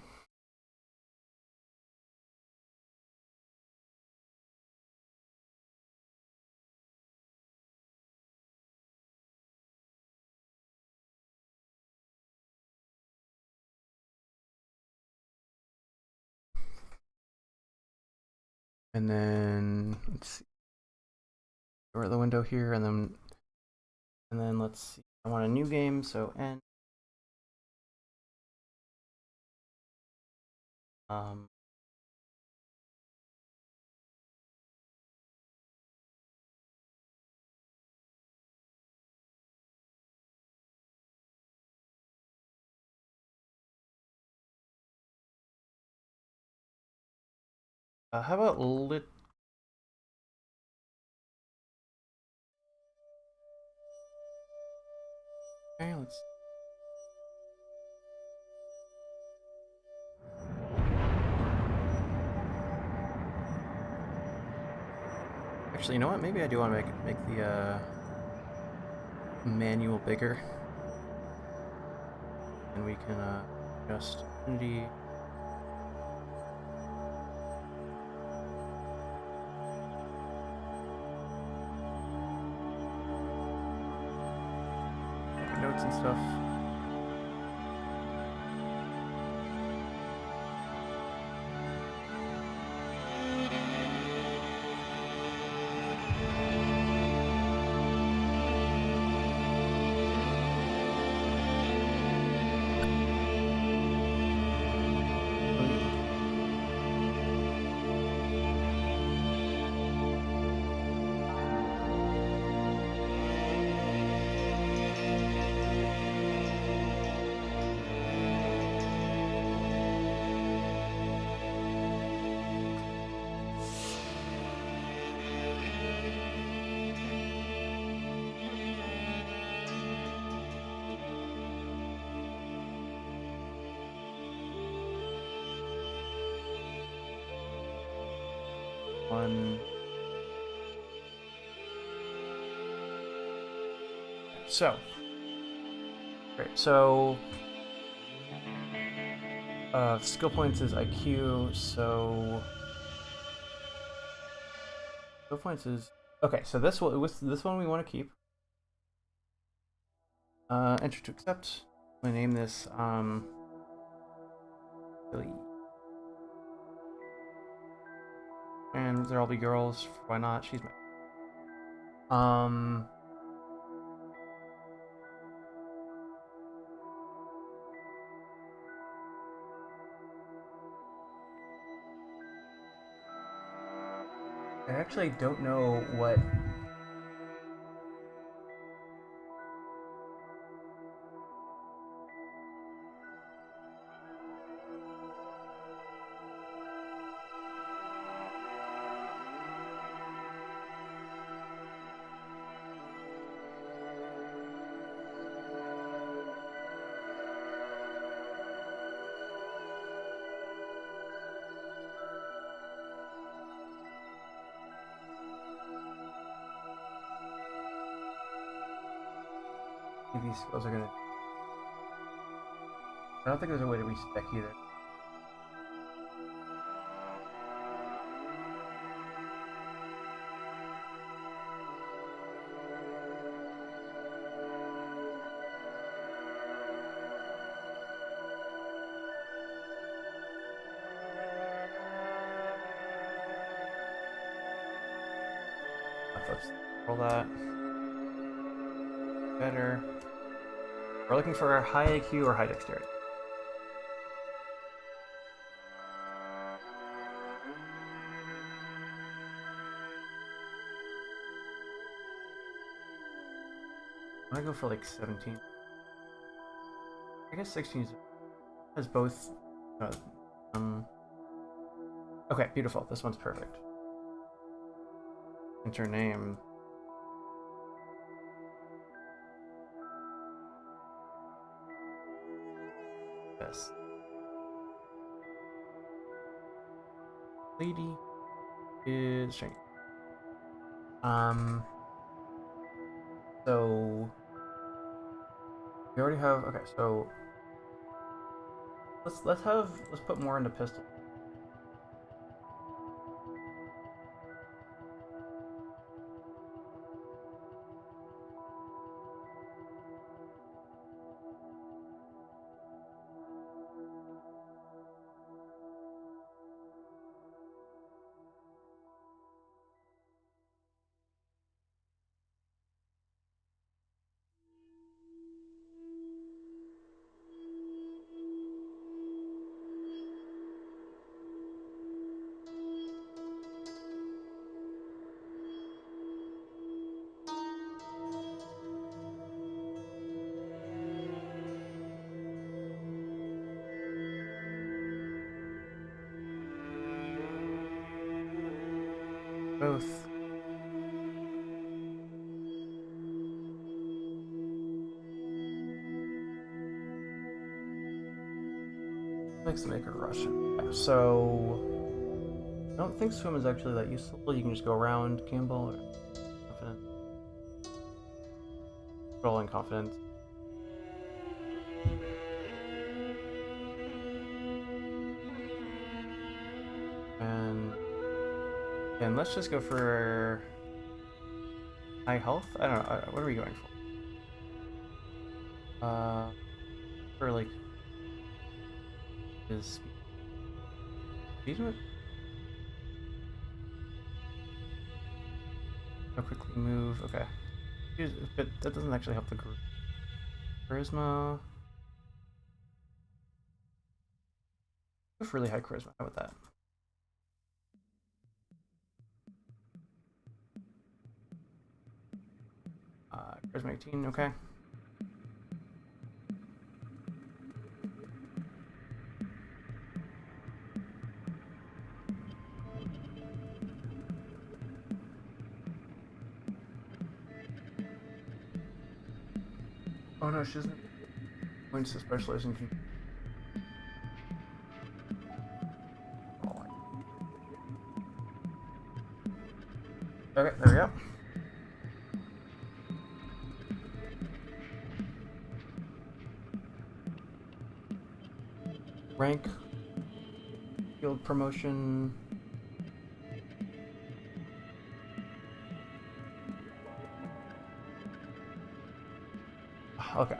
And then let's see. Door the window here, and then let's see. I want a new game, so N. Um, how about lit? Okay, let's. Actually, you know what? Maybe I do want to make the manual bigger, and we can adjust opportunity. Notes and stuff. One. So, great. So, skill points is IQ. So, skill points is okay. So this one we want to keep. Enter to accept. I'm gonna name this Billy. And they'll all be girls. Why not? She's my. I actually don't know what. These skills are gonna. I don't think there's a way to respec either. Let's roll that. Better. We're looking for high IQ or high dexterity. I'm gonna go for like 17. I guess 16 has both. Uh, okay, beautiful. This one's perfect. Enter name. Yes. Lady is shiny. So we already have. Okay, so let's put more into pistol. both. Likes to make a Russian. Yeah, so I don't think swim is actually that useful. You can just go around Campbell or confident. Rolling confidence. And let's just go for high health. I don't know. What are we going for? For like is speed of it? How quickly move? Okay, but that doesn't actually help the group. Charisma. With really high charisma. How about that? Charisma 18. Okay. Oh no, she doesn't. Points to specialize in. Okay, there we go. Rank, field promotion. Okay.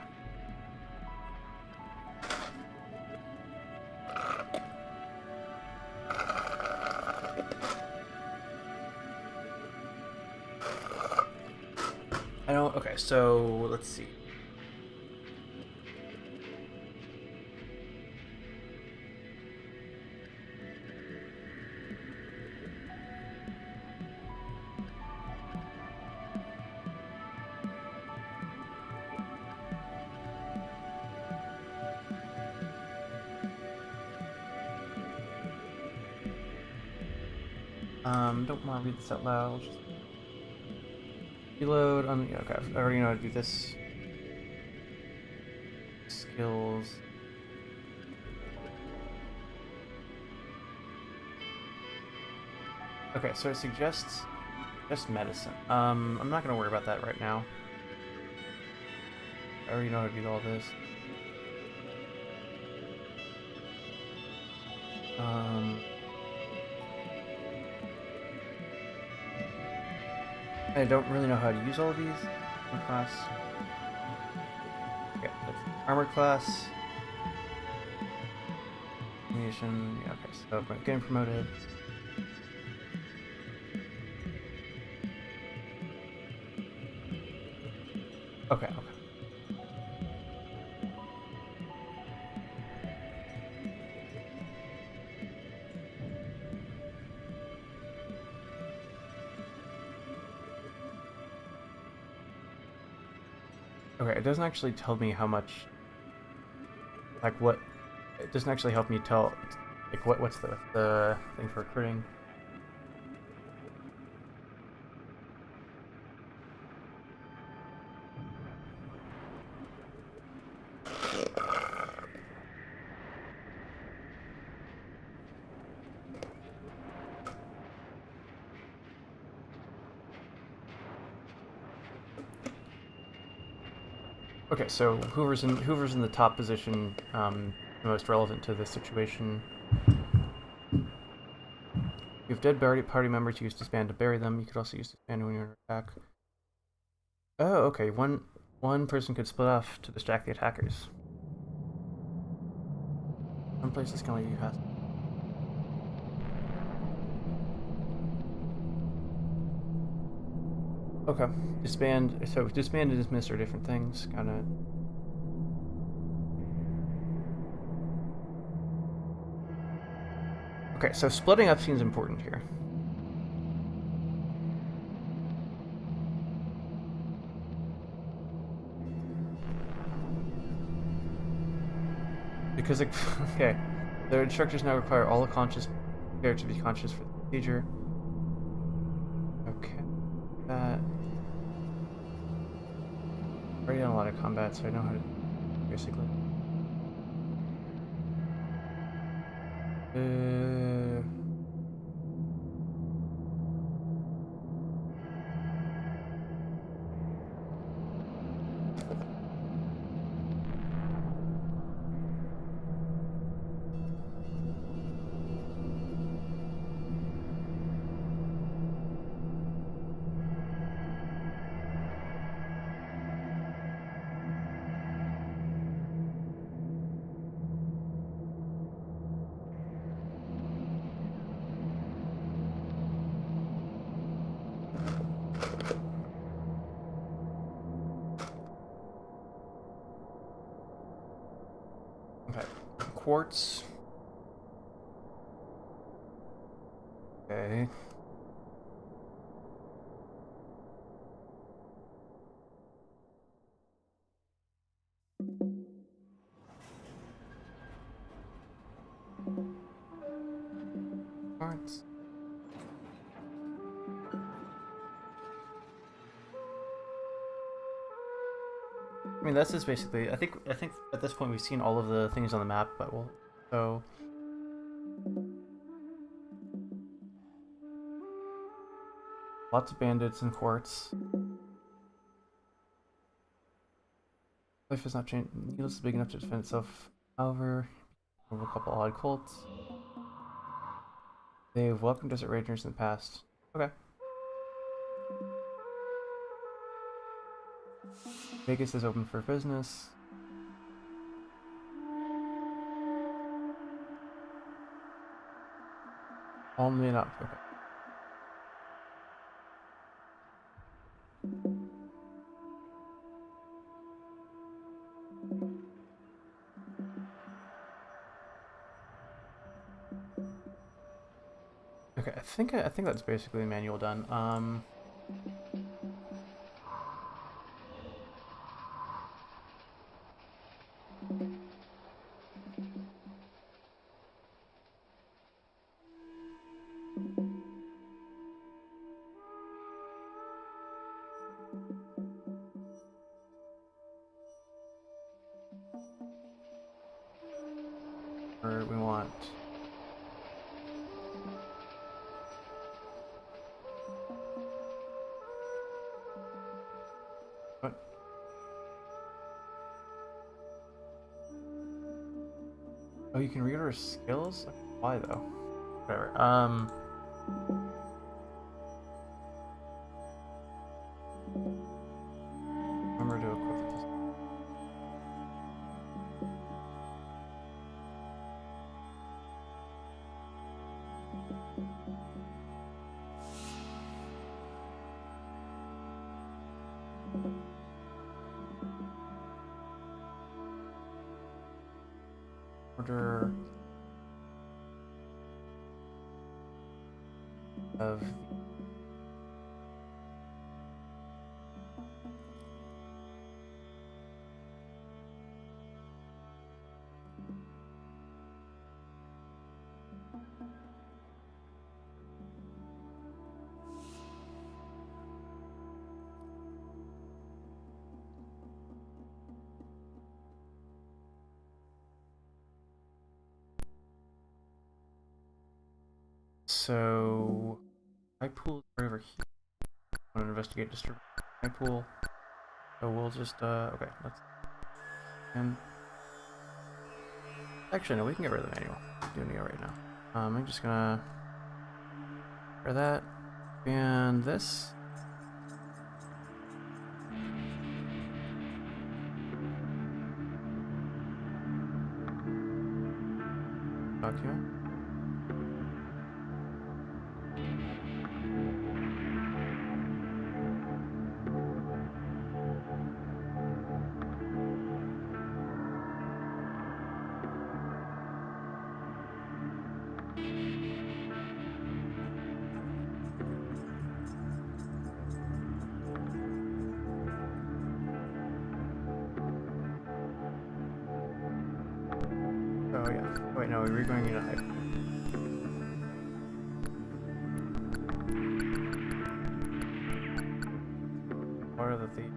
I don't. Okay, so let's see. Don't want to read this out loud. Just reload. Yeah, okay. I already know how to do this. Skills. Okay, so it suggests just medicine. I'm not gonna worry about that right now. I already know how to do all this. I don't really know how to use all of these. Class. Okay, that's armor class. Ammunition. Yeah, okay, so I'm getting promoted. Okay, okay. Okay, it doesn't actually tell me how much, like what, it doesn't actually help me tell, like what's the thing for recruiting. Okay, so Hoover's in the top position, the most relevant to this situation. You have dead party members. You use disband to bury them. You could also use disband when you're under attack. Oh, okay. One person could split off to distract the attackers. Some places can let you pass. Okay, disband. So disband and dismiss are different things, kind of. Okay, so splitting up seems important here. Because it, okay, their instructors now require all the conscious players to be conscious for the procedure. already done a lot of combat, so I know how to basically. Okay, quartz. Okay. Quartz. I mean, that's just basically. I think at this point we've seen all of the things on the map, but we'll so. Lots of bandits and quartz. Life has not changed. Needles is big enough to defend itself. However, over a couple odd cults. They've welcomed desert rangers in the past. Okay. Vegas is open for business. All made up. Okay. Okay, I think that's basically the manual done. Or we want. What? Oh, you can reorder skills? Why though? Whatever. Remember to equip this. Order of so my pool is right over here. I want to investigate disturbance. My pool. So we'll just okay, let's and actually no, we can get rid of the manual. We're doing it right now. I'm just gonna for that and this. Document. Oh yeah. Wait, no, we're going into hype. What are the thieves?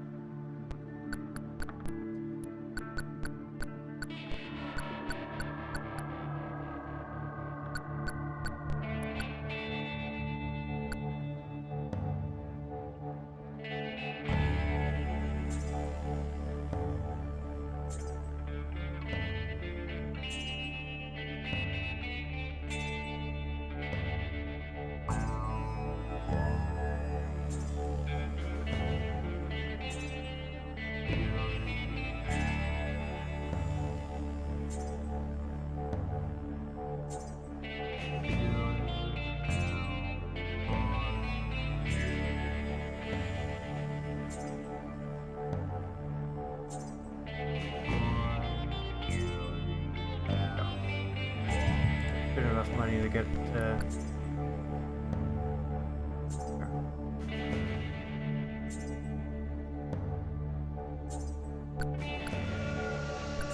Good enough money to get to.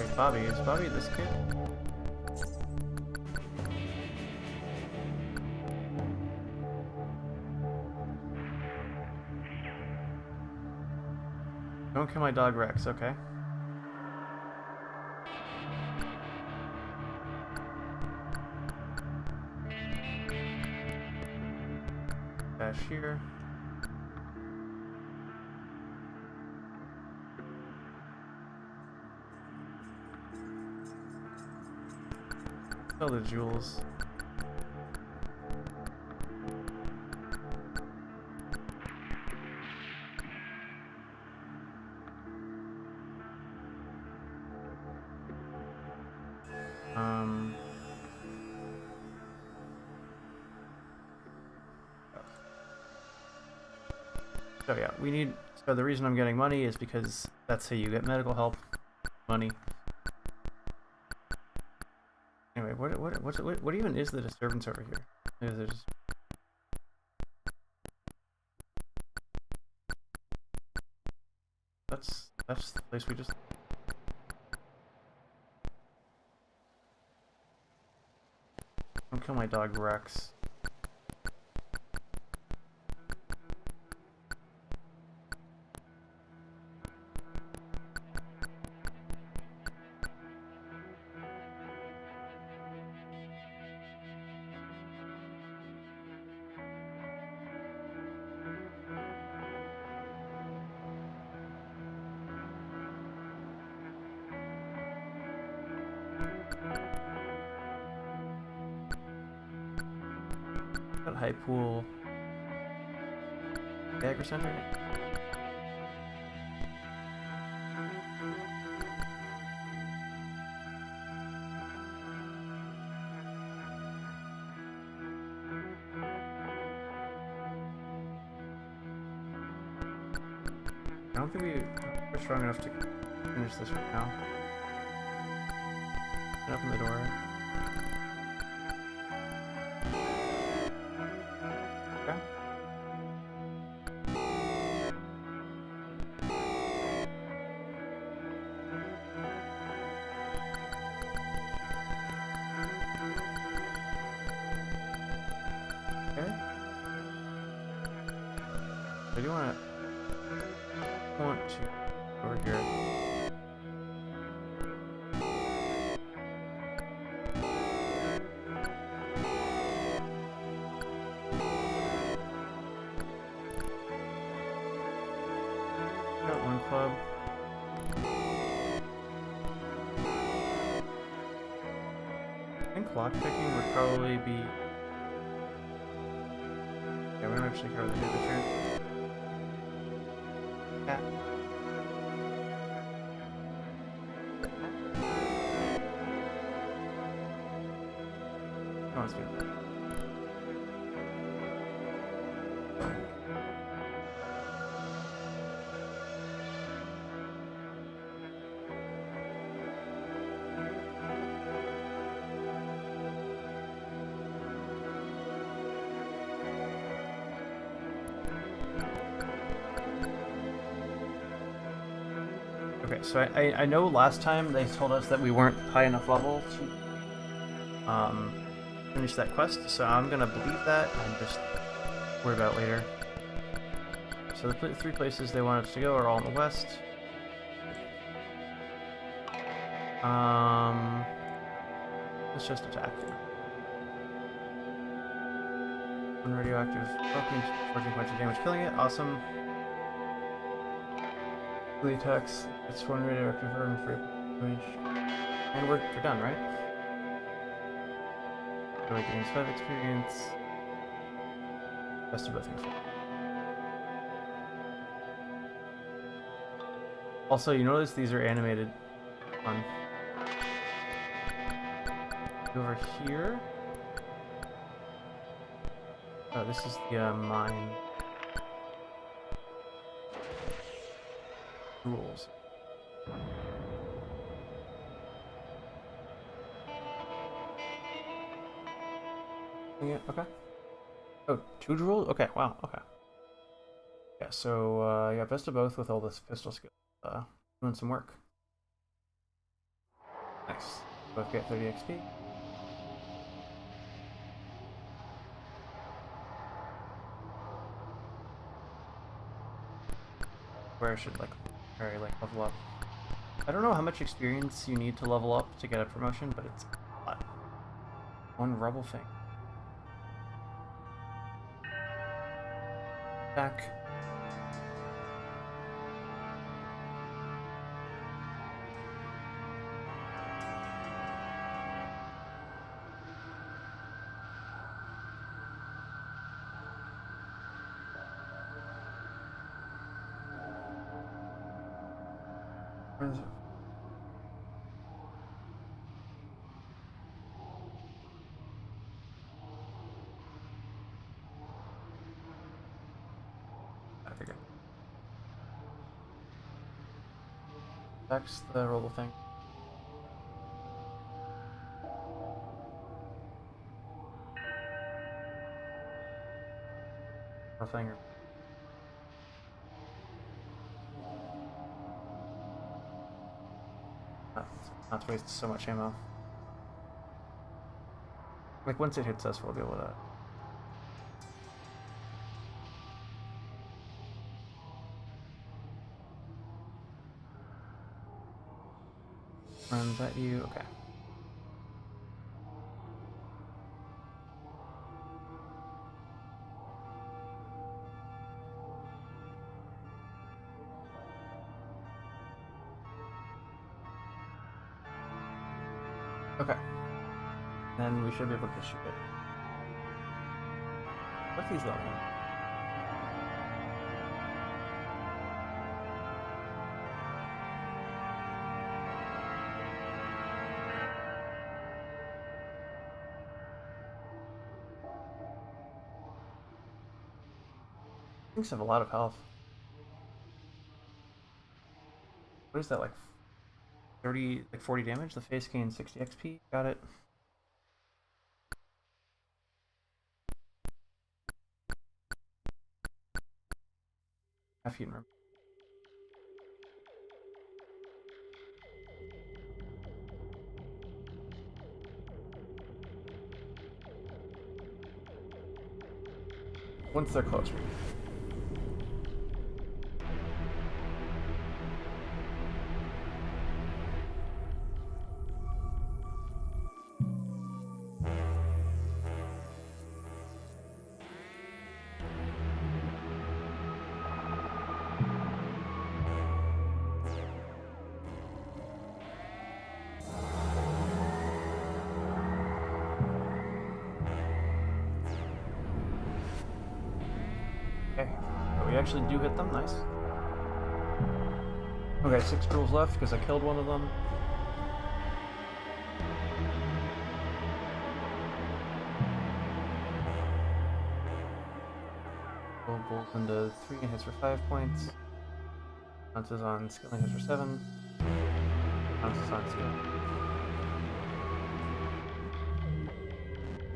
Wait, Bobby, is Bobby this kid? Don't kill my dog Rex, okay. Dash here. Sell the jewels. So yeah, we need. So the reason I'm getting money is because that's how you get medical help. Money. Anyway, what even is the disturbance over here? Is it just... That's the place we just. Don't kill my dog Rex. Got high pool. Dagger center. I don't think we're strong enough to finish this right now. Open the door. Okay. Okay. I do want to over here. Got one club. I think lockpicking would probably be. Yeah, we don't actually care what they do this year. Yeah. Oh, it's good. Okay, so I know last time they told us that we weren't high enough level to finish that quest, so I'm gonna believe that and just worry about it later. So the three places they want us to go are all in the west. Let's just attack. One radioactive, 14 points of damage, killing it. Awesome. The attacks. It's one radioactive burn for damage. And we're done, right? So it gains 5 experience. Best of both things. Also, you notice these are animated. Fun. Over here. Oh, this is the mine. Rules. Yeah, okay. Oh, 2 jewels? Okay, wow, okay. Yeah, so yeah, best of both with all this pistol skill. Doing some work. Nice. Both get 30 XP. Where I should like level up. I don't know how much experience you need to level up to get a promotion, but it's a lot. One rubble thing. Back. Where is it? I figured. Back's the rubble thing. Thing. Not to waste so much ammo. Like once it hits us, we'll be able to. Is that you? Okay. Okay. Then we should be able to shoot it. What's these level? Things have a lot of health. What is that, like 30, like 40 damage? The face gains 60 XP. Got it. Half eaten room. Once they're close. Okay, so we actually do hit them, nice. Okay, 6 girls left because I killed one of them. Bulls into 3 and hits for 5 points. Bounces on skill and hits for 7. Bounces on skill.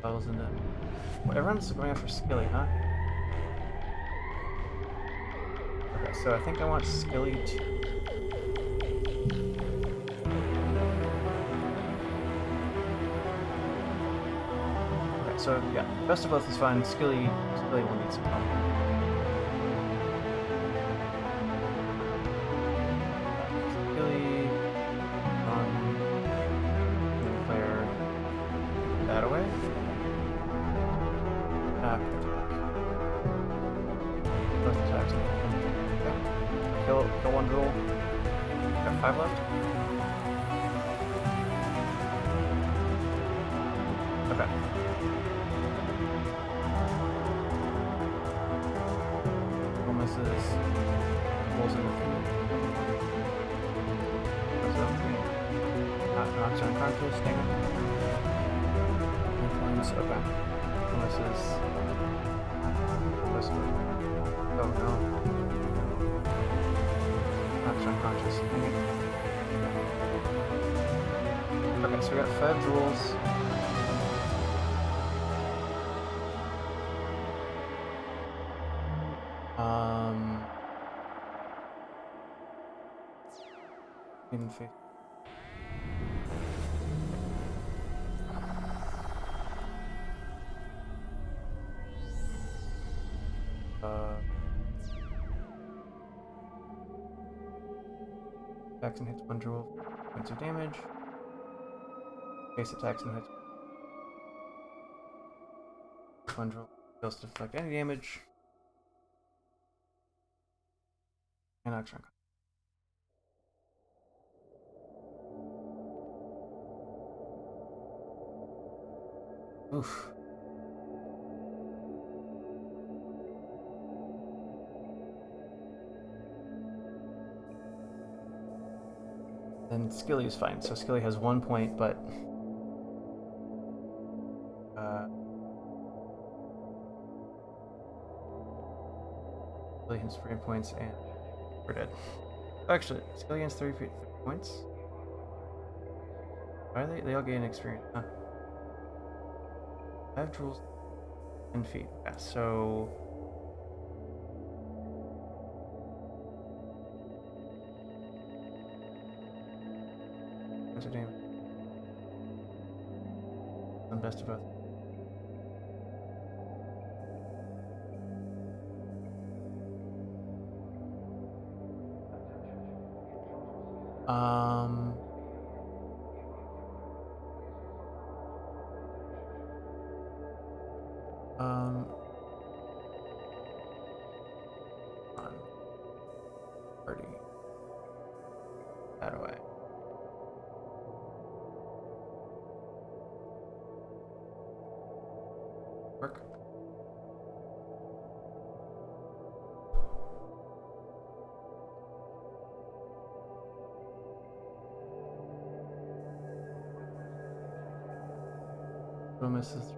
Falls into. Well, everyone's going after Skilly, huh? Okay, so I think I want Skilly to. Okay, so yeah, best of both is fine. Skilly will need some help. Skilly clear that away. Attack. Both attacks. Okay. Kill one roll. Got 5 left. Okay. Misses. Rolls into 3. Knocks unconscious. Dang it. Influence. Okay. Misses. This one. Oh no. Knocks unconscious. Dang it. Okay, so we got 5 jewels. In face. Attacks and hits one jewel. Points of damage. Face attacks and hits one jewel. Fails to deflect any damage. And action. Oof. Then Skilly is fine. So Skilly has 1 point, but Skilly has 3 points, and we're dead. Actually, Skilly has 3 points. Why are they all gain experience? Huh. 5 jewels, 10 feet. Yeah, so points of damage. And best of both. Um. On. Party. That away. Work. Misses.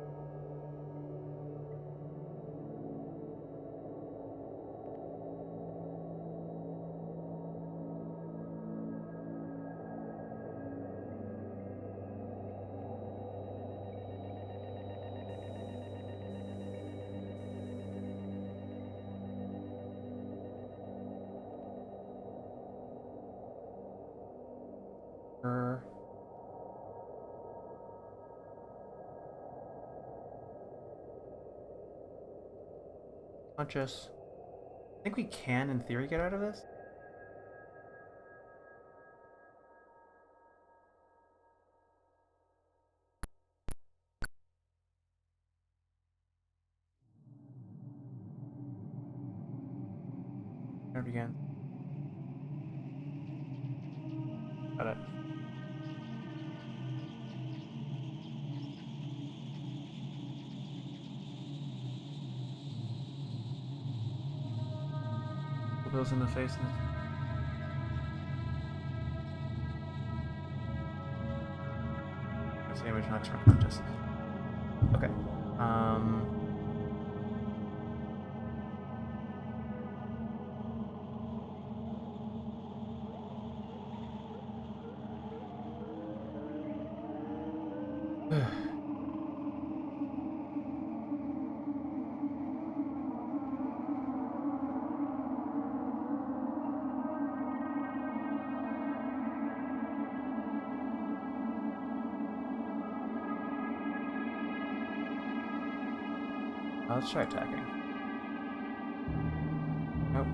Conscious. I think we can, in theory, get out of this. Start again. Got it. Bills in the face. That's damage knocks from conscious. Okay. Let's try attacking. Nope.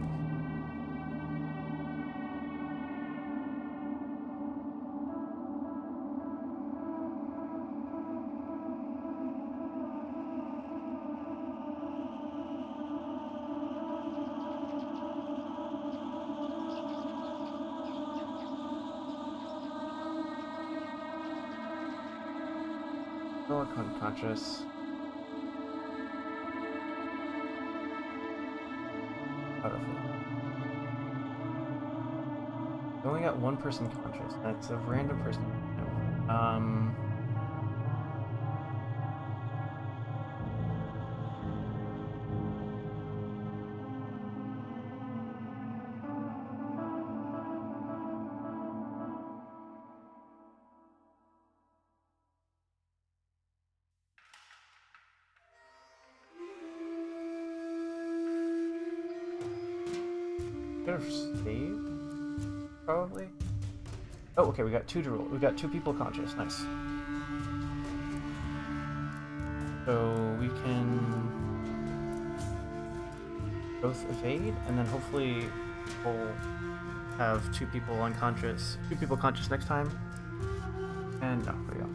Still unconscious. We only got one person conscious. That's a random person. Could have saved, probably. Oh, okay, we got we got 2 people conscious. Nice. So we can both evade, and then hopefully we'll have 2 people unconscious, 2 people conscious next time. And no, there we go.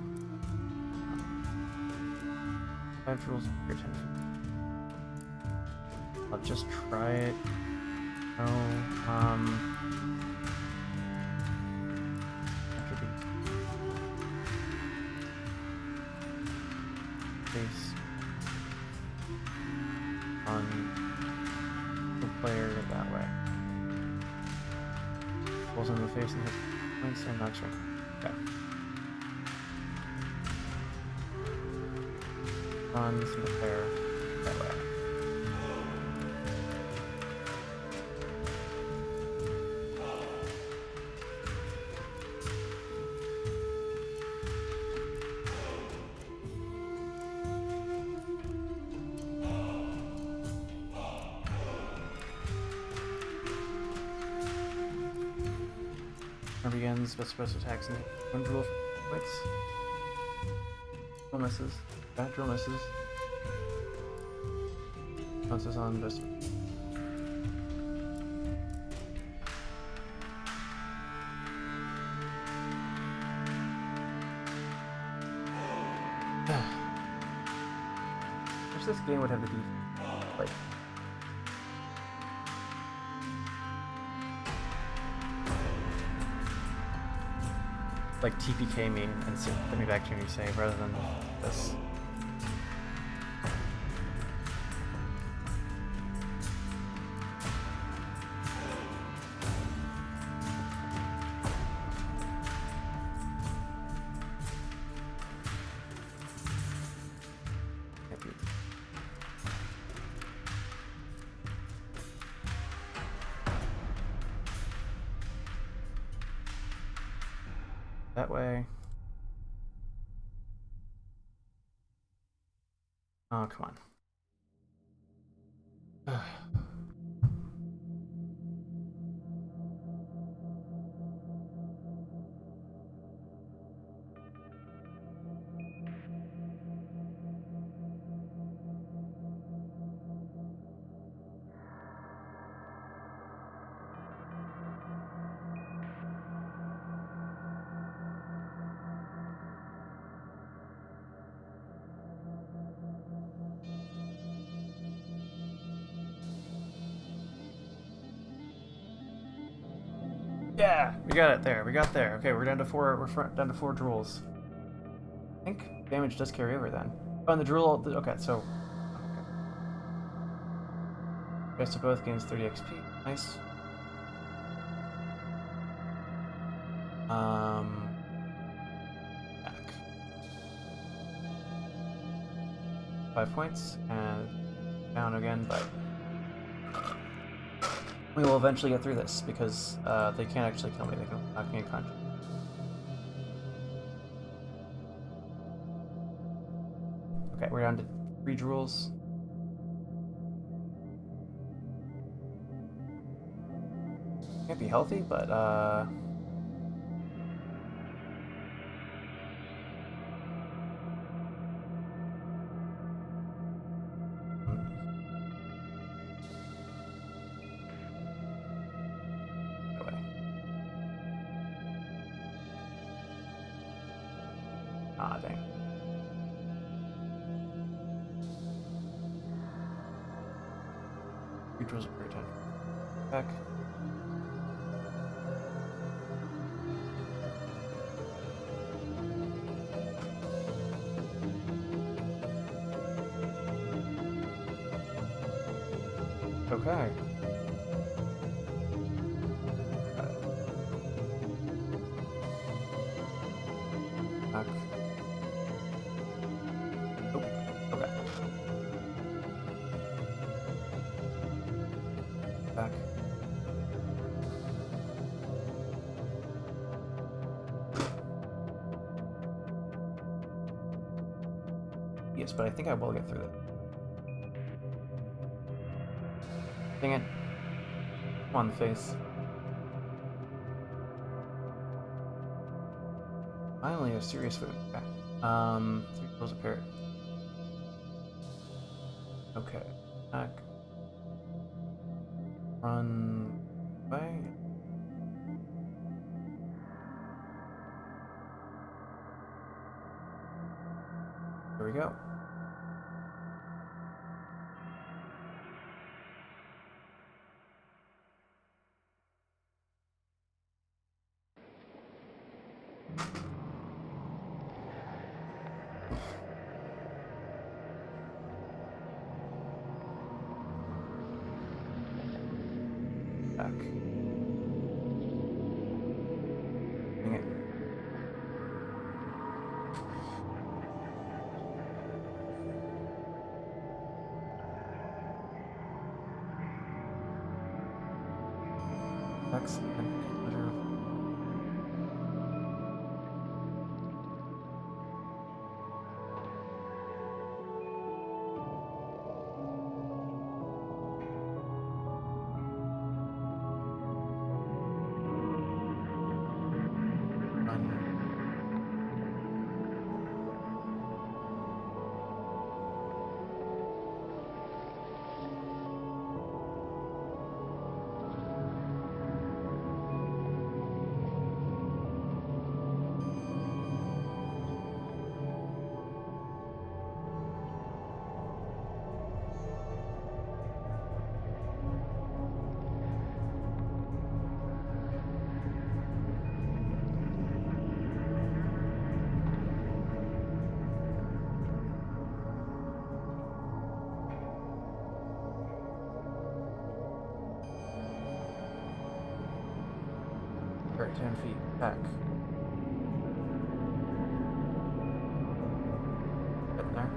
5 rules here, 10 feet. I'll just try it. No, after the face on the player that way. Pulls in the face and hits points and knocks right. Okay. On the player that way. Begins with special attacks and one drill for hits. Drill misses. Bad drill misses. Bounces on this. I wish this game would have the like TPK me and send me back to me save rather than this. That way. Oh, come on. Yeah, we got it there. We got there. Okay, we're down to 4. We're down to 4 drools. I think damage does carry over then. Oh, and the drool. Okay, so. Okay. Best of both gains 30 XP. Nice. Back. 5 points and down again, but. We will eventually get through this because they can't actually kill me. They can knock me unconscious. Okay, we're down to 3 drools. Can't be healthy, but ah, dang. Drools are pretty 10. Back. Okay. Back. Oh, okay. Back. Yes, but I think I will get through that. Dang it. On the face. Finally, a serious food. Okay. 3 kills a parrot. Okay. Back. Run away. Here we go. Back. Dang it. Excellent. Or 10 feet back. Getting there.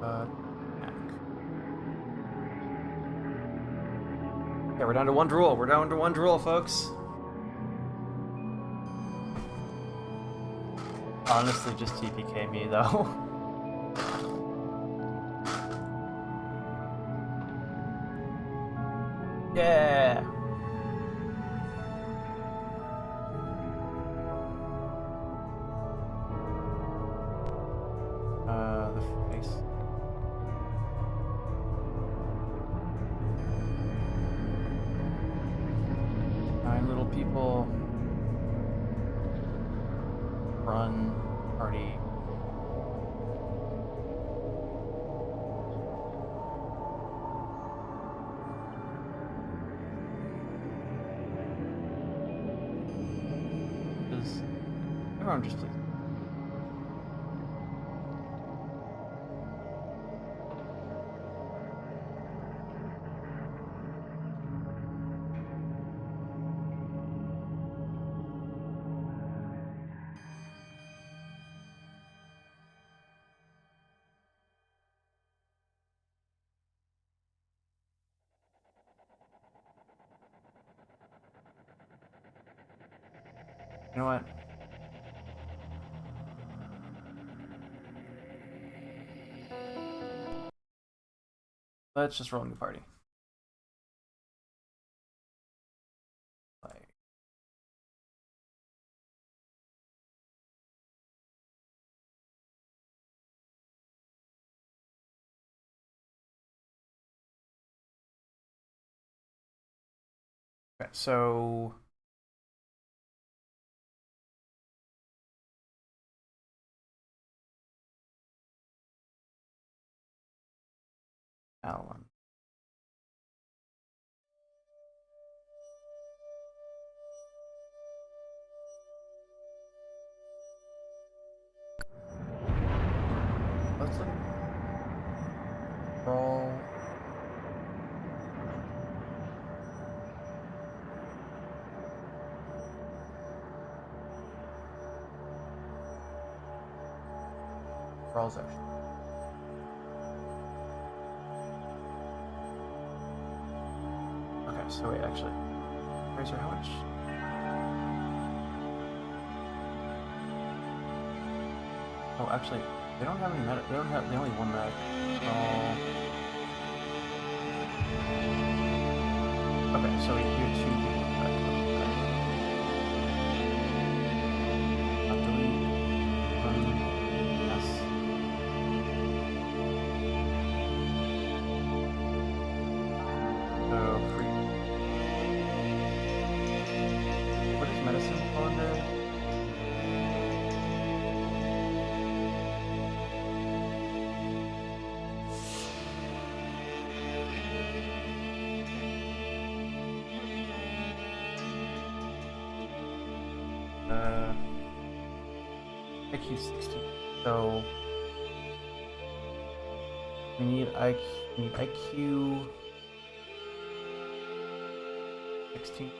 Back. Okay, we're down to 1 drool. We're down to 1 drool, folks. Honestly, just TPK me, though. Yeah! The face. Nine little people. Run, party. Everyone just please. You know what? Let's just roll a new party. Like, okay, so Alan. Let's look. Roll. Rolls action. Okay, so wait, actually. Razor, how much? Oh, actually, they don't have any medic. They only have one medic. Oh. so we have two people. Delete. Yes. So free. What is medicine fall under? IQ 16. So we need IQ 16.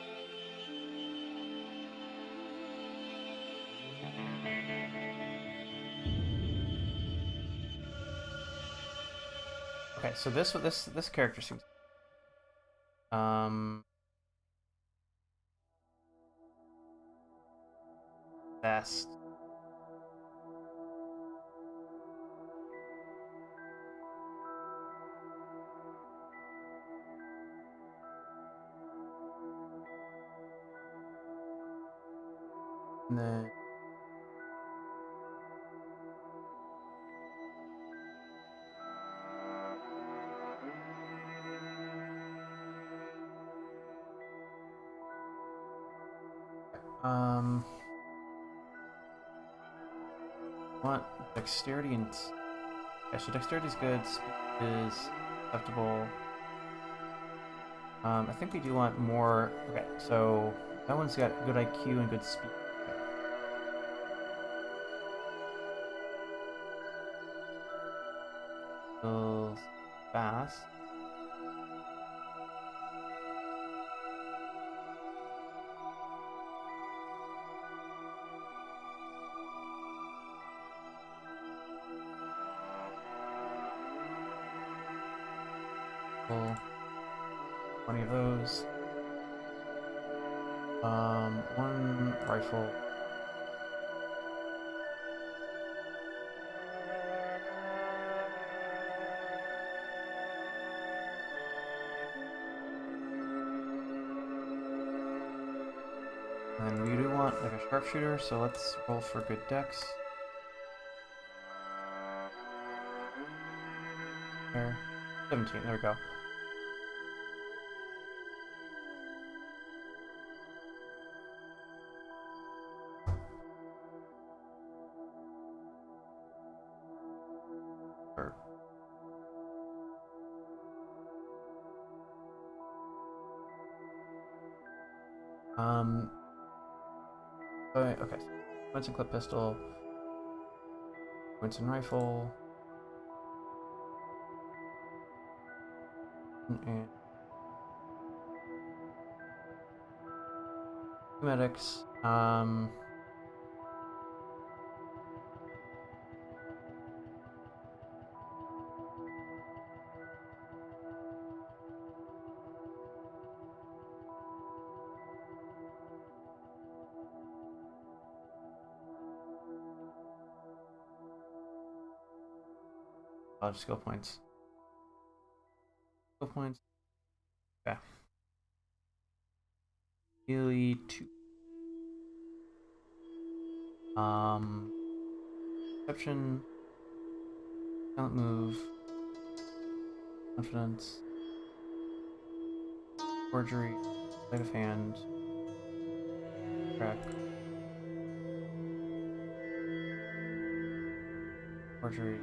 Okay, so this character seems best. And then want dexterity and actually dexterity is good. Speed is acceptable. I think we do want more. Okay, so that one's got good IQ and good speed. Feels fast. Cool. 20 of those. One rifle. And we do want like a sharpshooter, so let's roll for good dex. There. 17, there we go. Okay, so Winston clip pistol, Winston rifle, and medics. Skill points. Skill points. Okay. Melee 2. Perception. Talent move. Confidence. Forgery. Sleight of hand. Track. Forgery.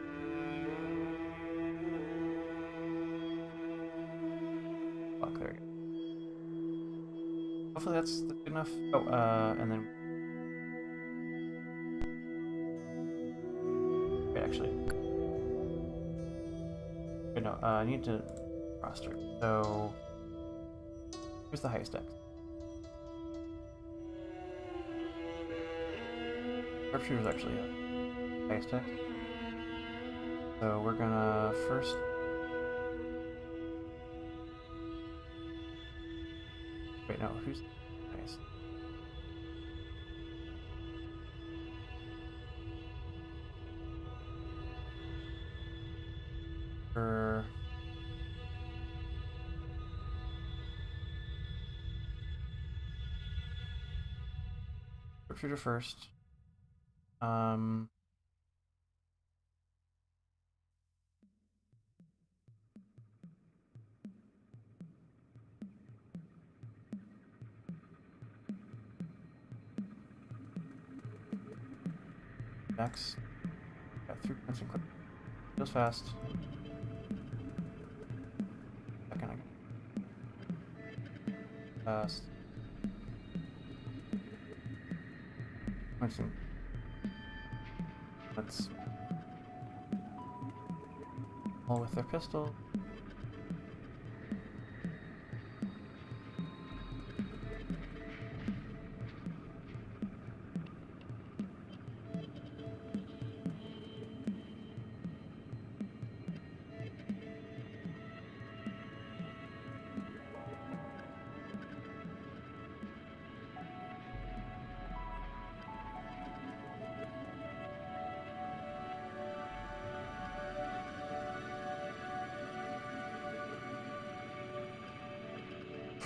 Fuck, there we go. Hopefully that's good enough. Oh, and then... Wait, actually. Wait, no, I need to roster. So... Who's the highest dex? Sharpshooter's actually highest dex. So we're gonna first... Wait, no, who's highest? Shooter first. Next. Got 3 points and click. Goes fast. Second again. Fast. Points and let's all with their pistol.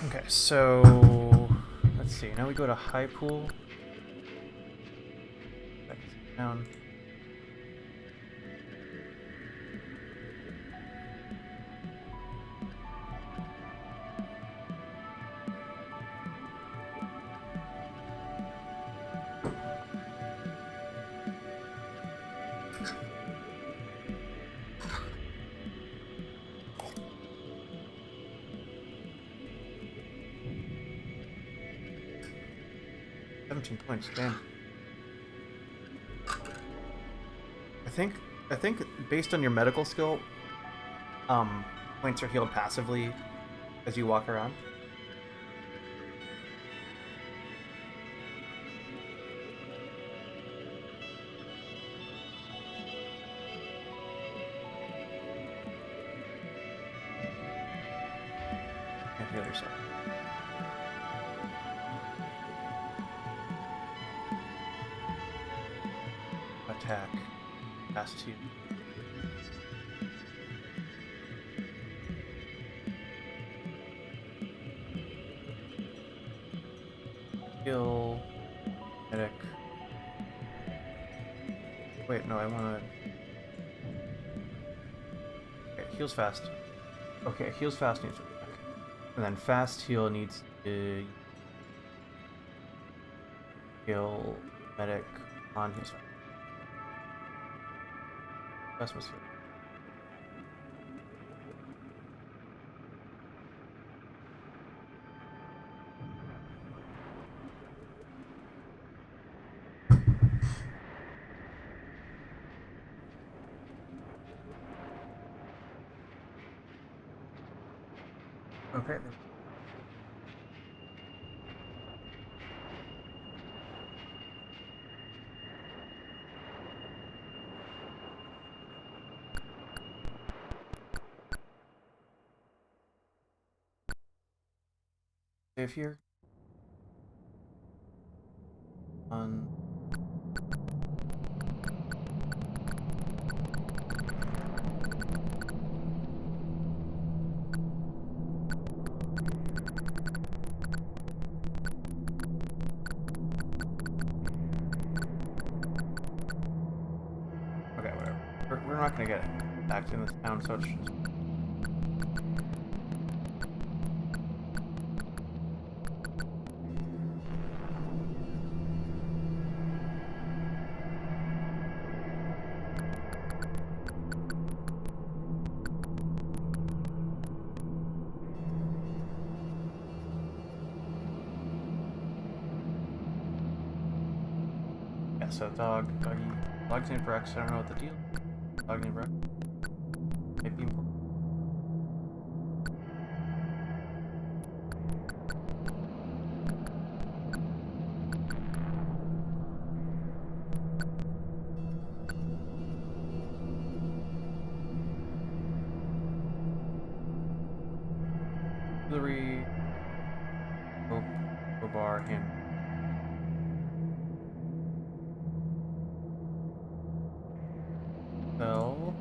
Okay, so let's see. Now we go to high pool. Down. Points, damn. I think based on your medical skill, points are healed passively as you walk around. And the other side. Attack. Pass 2. Heal. Medic. Wait, no, I wanna... Okay, heals fast. Okay, heals fast needs to attack. And then fast heal needs to... heal medic on his... That's what's here. Okay. Save here. On. Okay, whatever. We're not gonna get attacked in this town, so it's just... Yeah, so dog's named Rex, I don't know what the deal. Dog named Rex. Might be important. Artillery, crowbar, hand. So,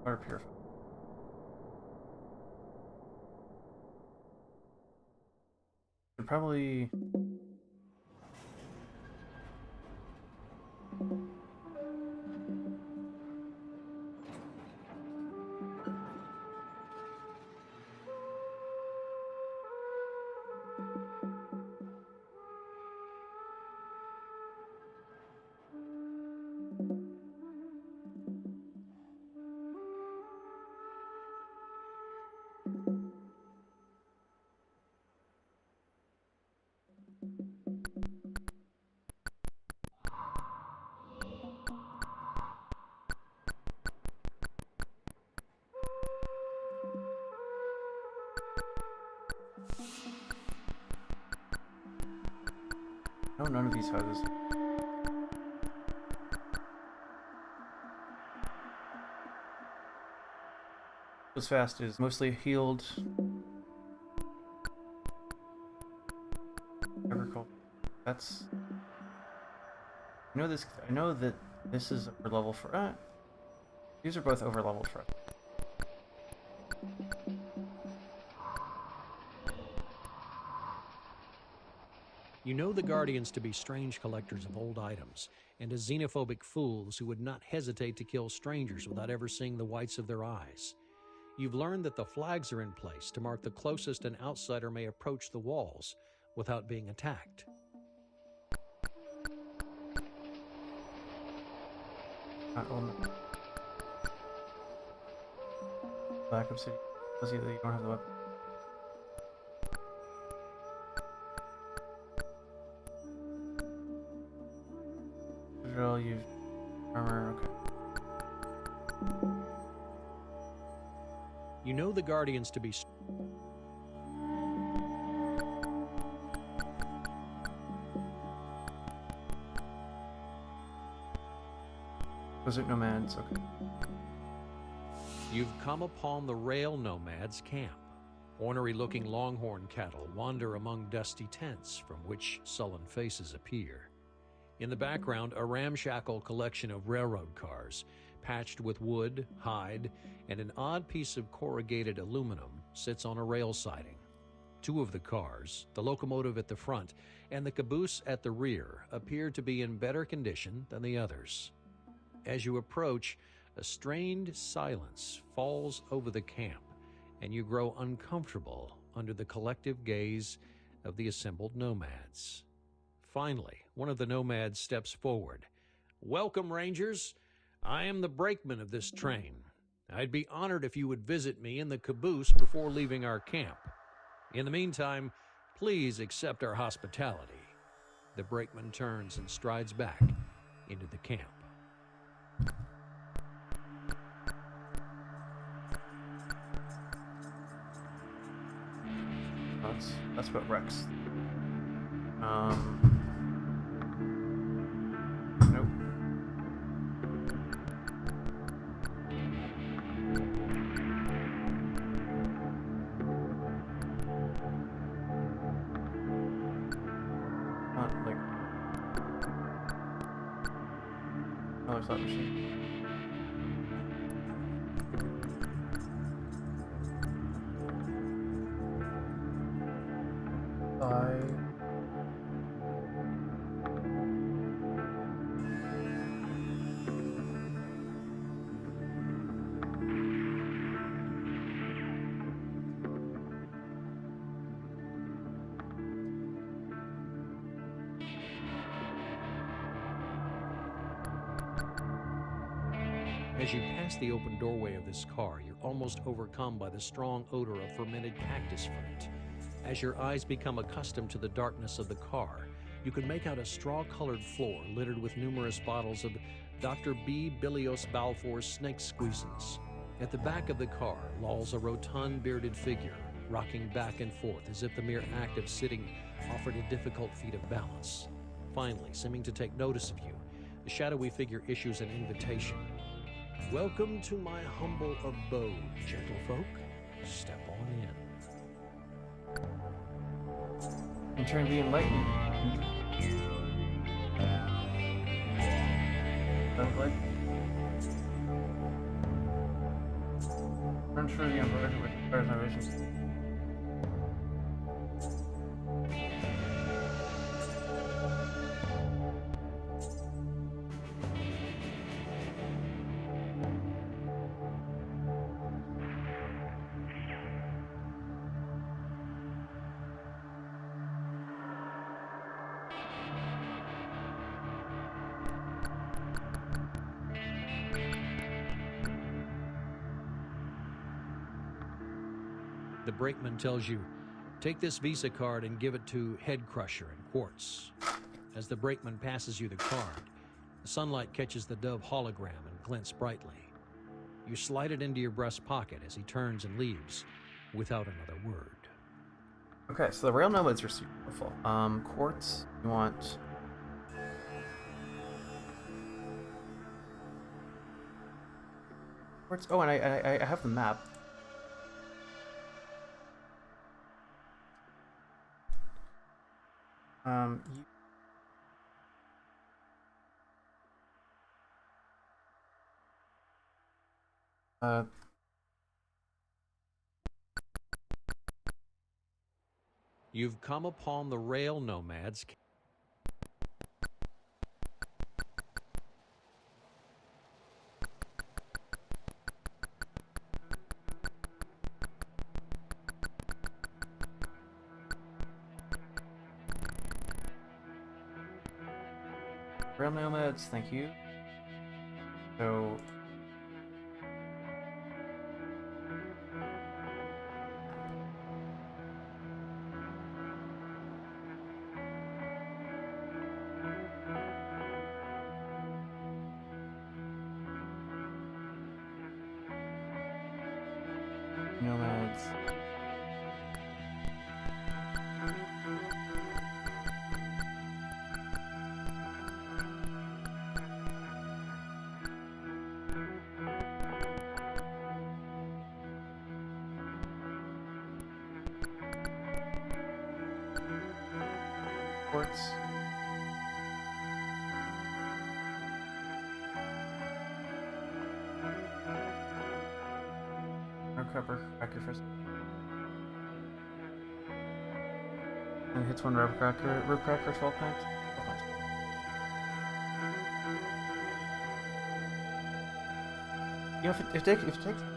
Water purifier. Should probably. No, none of these houses. Goes fast is mostly healed. Agriculture. That's. I know this. I know that this is over level for. These are both over leveled for. You know the Guardians to be strange collectors of old items, and as xenophobic fools who would not hesitate to kill strangers without ever seeing the whites of their eyes. You've learned that the flags are in place to mark the closest an outsider may approach the walls without being attacked. Black Obsidian tells you that you don't have the weapon. Drill, you armor, okay. You know the Guardians to be... Desert nomads, okay. You've come upon the rail nomads' camp. Ornery-looking longhorn cattle wander among dusty tents from which sullen faces appear. In the background, a ramshackle collection of railroad cars, patched with wood, hide, and an odd piece of corrugated aluminum, sits on a rail siding. Two of the cars, the locomotive at the front and the caboose at the rear, appear to be in better condition than the others. As you approach, a strained silence falls over the camp, and you grow uncomfortable under the collective gaze of the assembled nomads. Finally, one of the nomads steps forward. "Welcome, Rangers. I am the brakeman of this train. I'd be honored if you would visit me in the caboose before leaving our camp. In the meantime, please accept our hospitality." The brakeman turns and strides back into the camp. That's what Rex. Nope. Not like another slot machine. As you pass the open doorway of this car, you're almost overcome by the strong odor of fermented cactus fruit. As your eyes become accustomed to the darkness of the car, you can make out a straw-colored floor littered with numerous bottles of Dr. B. Bilios Balfour's snake squeezins. At the back of the car lolls a rotund, bearded figure, rocking back and forth as if the mere act of sitting offered a difficult feat of balance. Finally, seeming to take notice of you, the shadowy figure issues an invitation. "Welcome to my humble abode, gentlefolk. Step on in." In turn, be enlightened. Sounds like. through the vision. The brakeman tells you, take this Visa card and give it to Head Crusher in Quartz. As the brakeman passes you the card, the sunlight catches the Dove hologram and glints brightly. You slide it into your breast pocket as he turns and leaves, without another word. Okay, so the rail nomads are super helpful. Quartz, you want... Quartz, oh, and I have the map. You... You've come upon the rail nomads. Rail nomads, thank you. So... Nomads. Quartz. Cover cracker first. And hits one rubber cracker 12 times. 12 times. You know, if it takes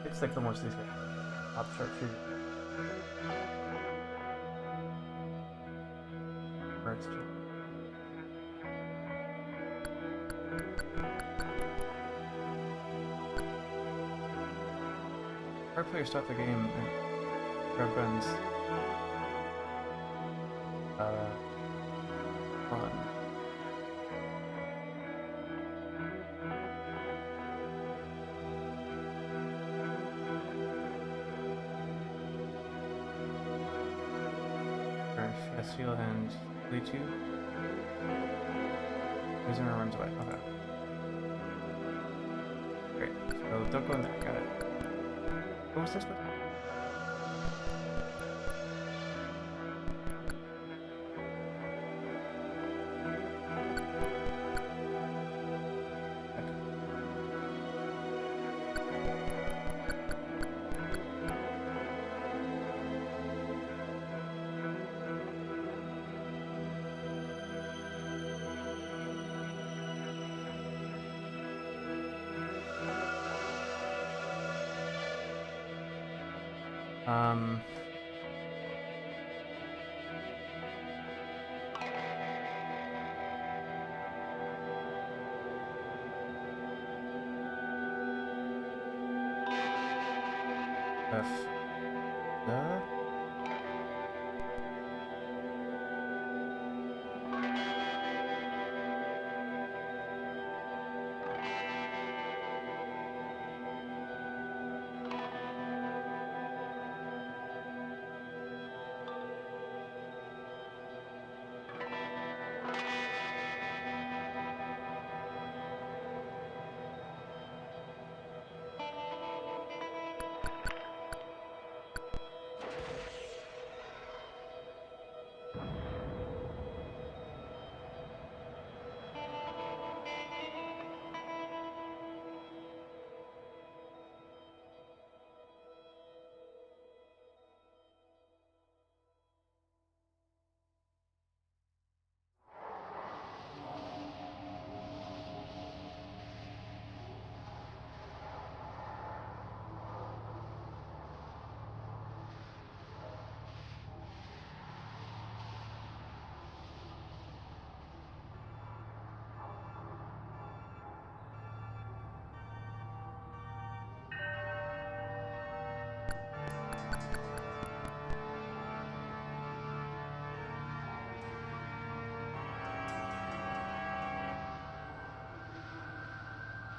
it's like the most of these guys. Top sharpshooter. Birds too. Hard players start the game and grab guns. Fun. Fiestio and Lee 2. Prisoner runs away. Okay. Great. So don't go in there. Got it. What was this one? F. The.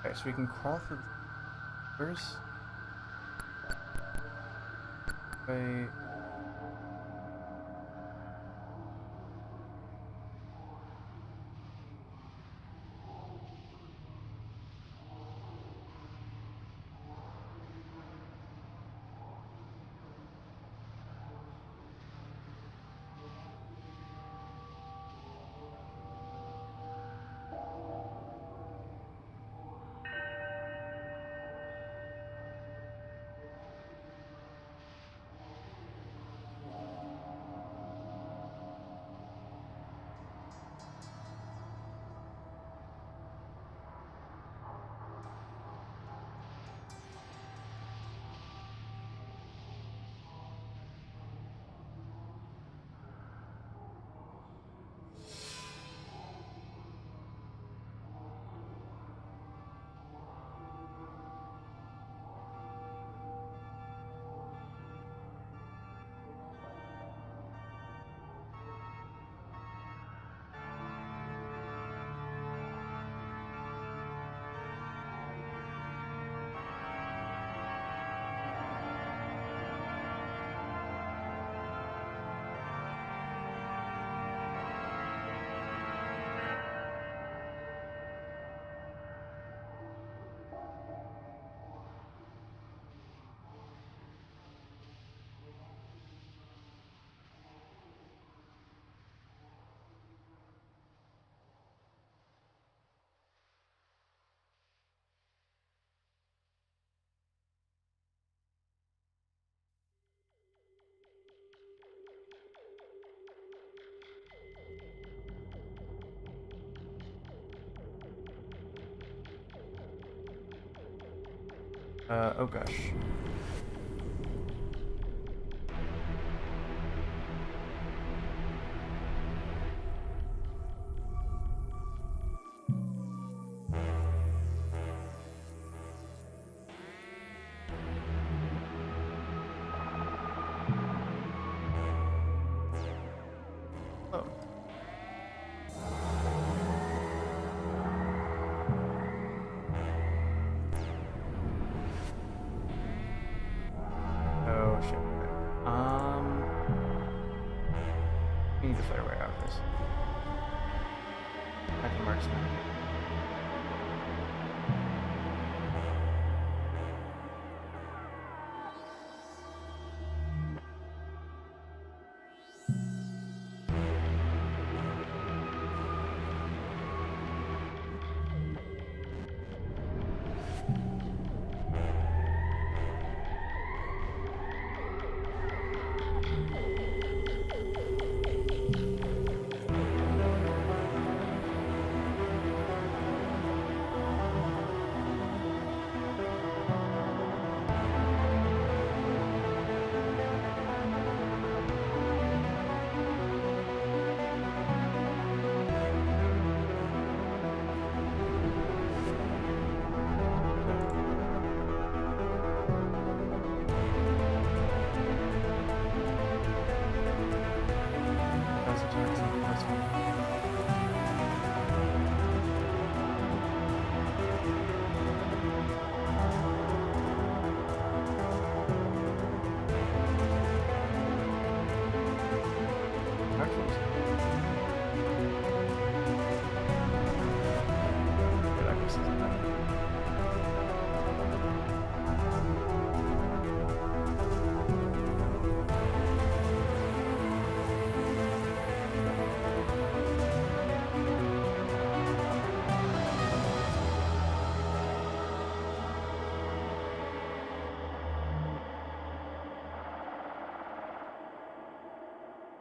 Okay, so we can crawl through the doors. Wait. Oh gosh. Oh. Oh shit. We need to find our way out of this. Back to marksman. That's attacks and crossbow. Rifles. Good accuracy.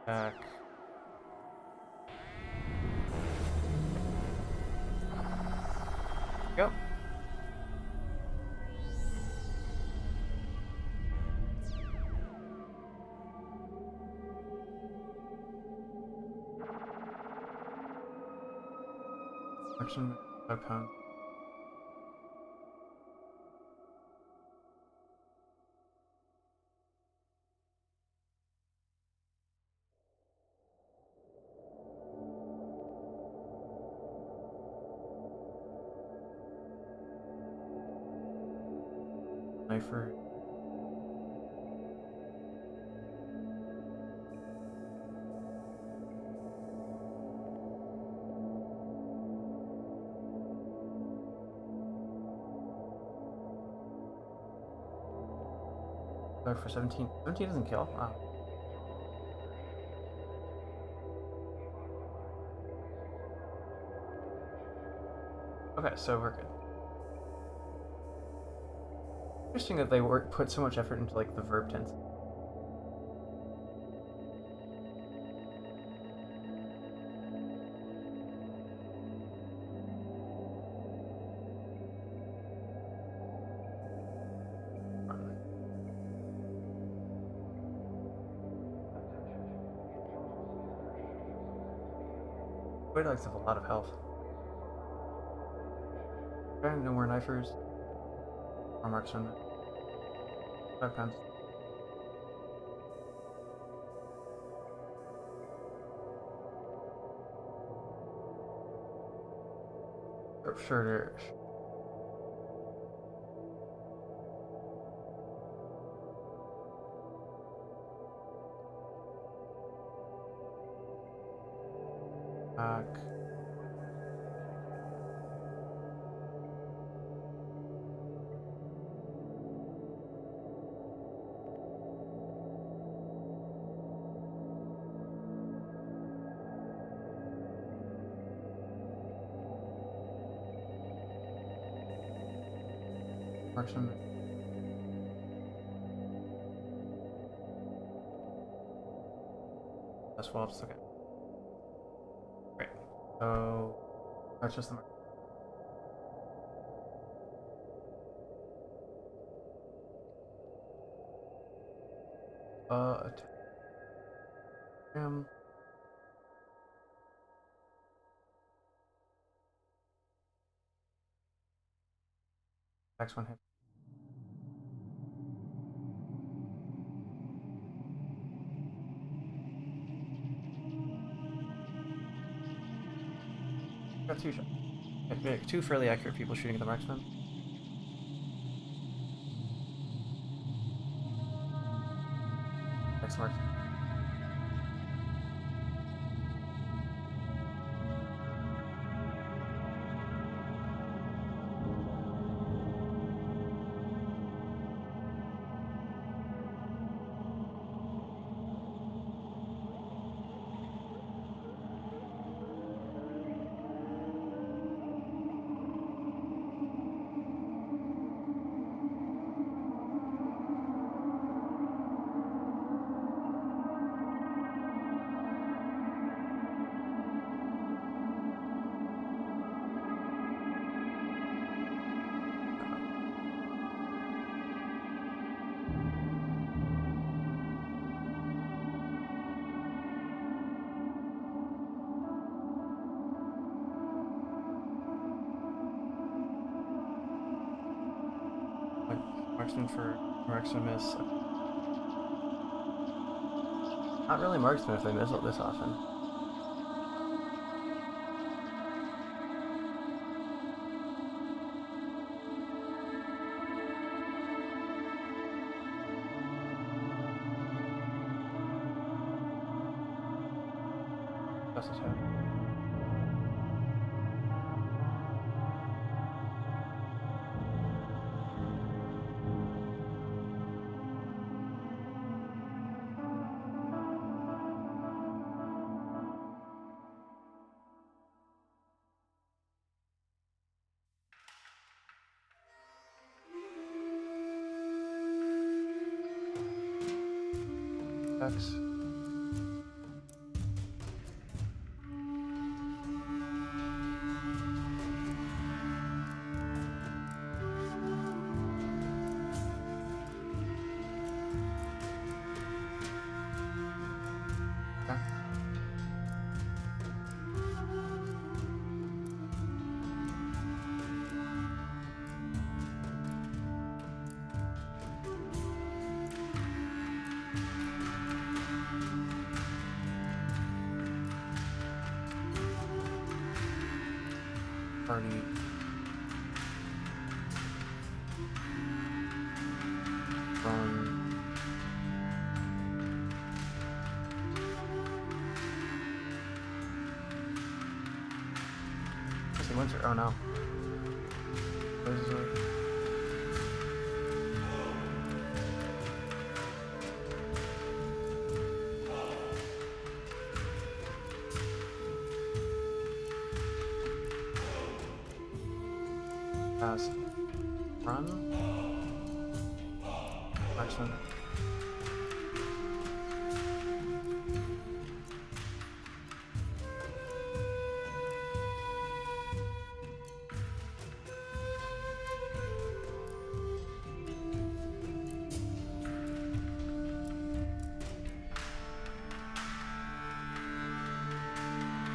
Back. Go. Action 5 pounds. Knifer. Go for 17. 17 doesn't kill. Wow. Okay, so we're good. Interesting that they put so much effort into like the verb tense. Wait, likes have a lot of health. Okay, no more knifers. More marksmen. Shotguns. Sharpshooter. Back. Marksman. That's swaps, okay. Great. So that's just the mark. Attack. Next one hit. Got two shots. Okay, two fairly accurate people shooting at the marksman. Next mark. Marksman for marksman miss. Not really marksman if they miss it this often. Just attack. Attacks. Okay. Party. see winter. Oh no. This is pass. Run. Marksman.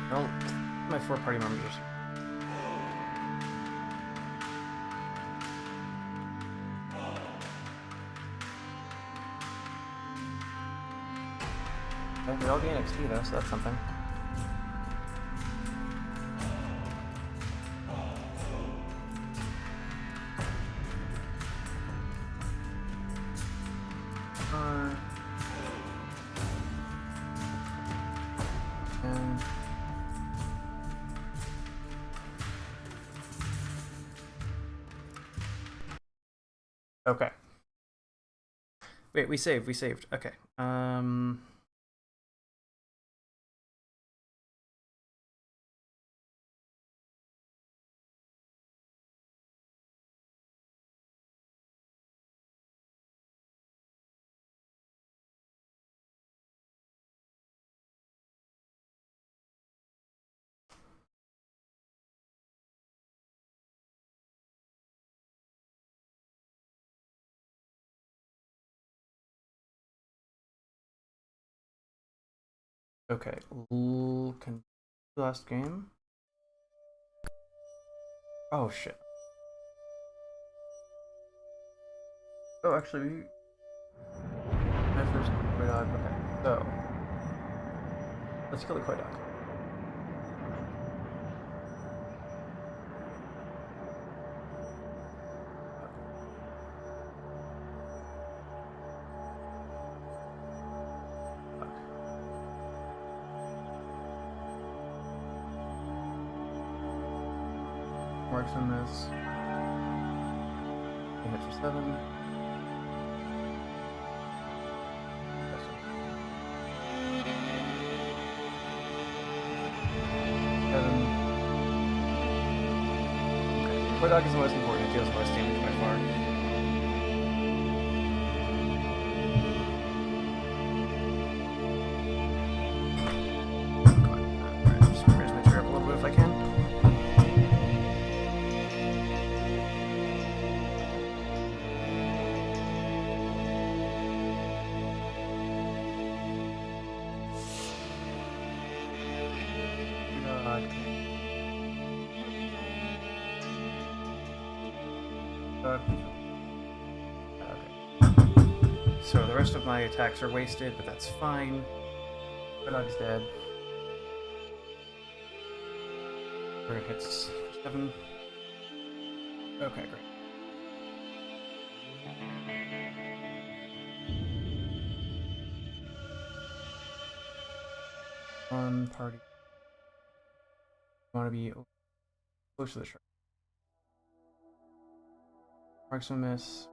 Well, my 4 party members. Okay, they all gain XP though, so that's something. And okay. Wait, we saved. Okay. Okay. Can last game? Oh shit. Oh, actually, my first koi dog. Okay, so let's kill the koi dog. Works on this. He hits for 7. Koi dog is the most important. It deals the most damage by far. Come on. Alright, just raise my trigger up a little bit if I can. Okay. So the rest of my attacks are wasted, but that's fine. Koi dog's dead. Where it hits 7. Okay, great. One party. Want to be close to the shark. Marksman miss.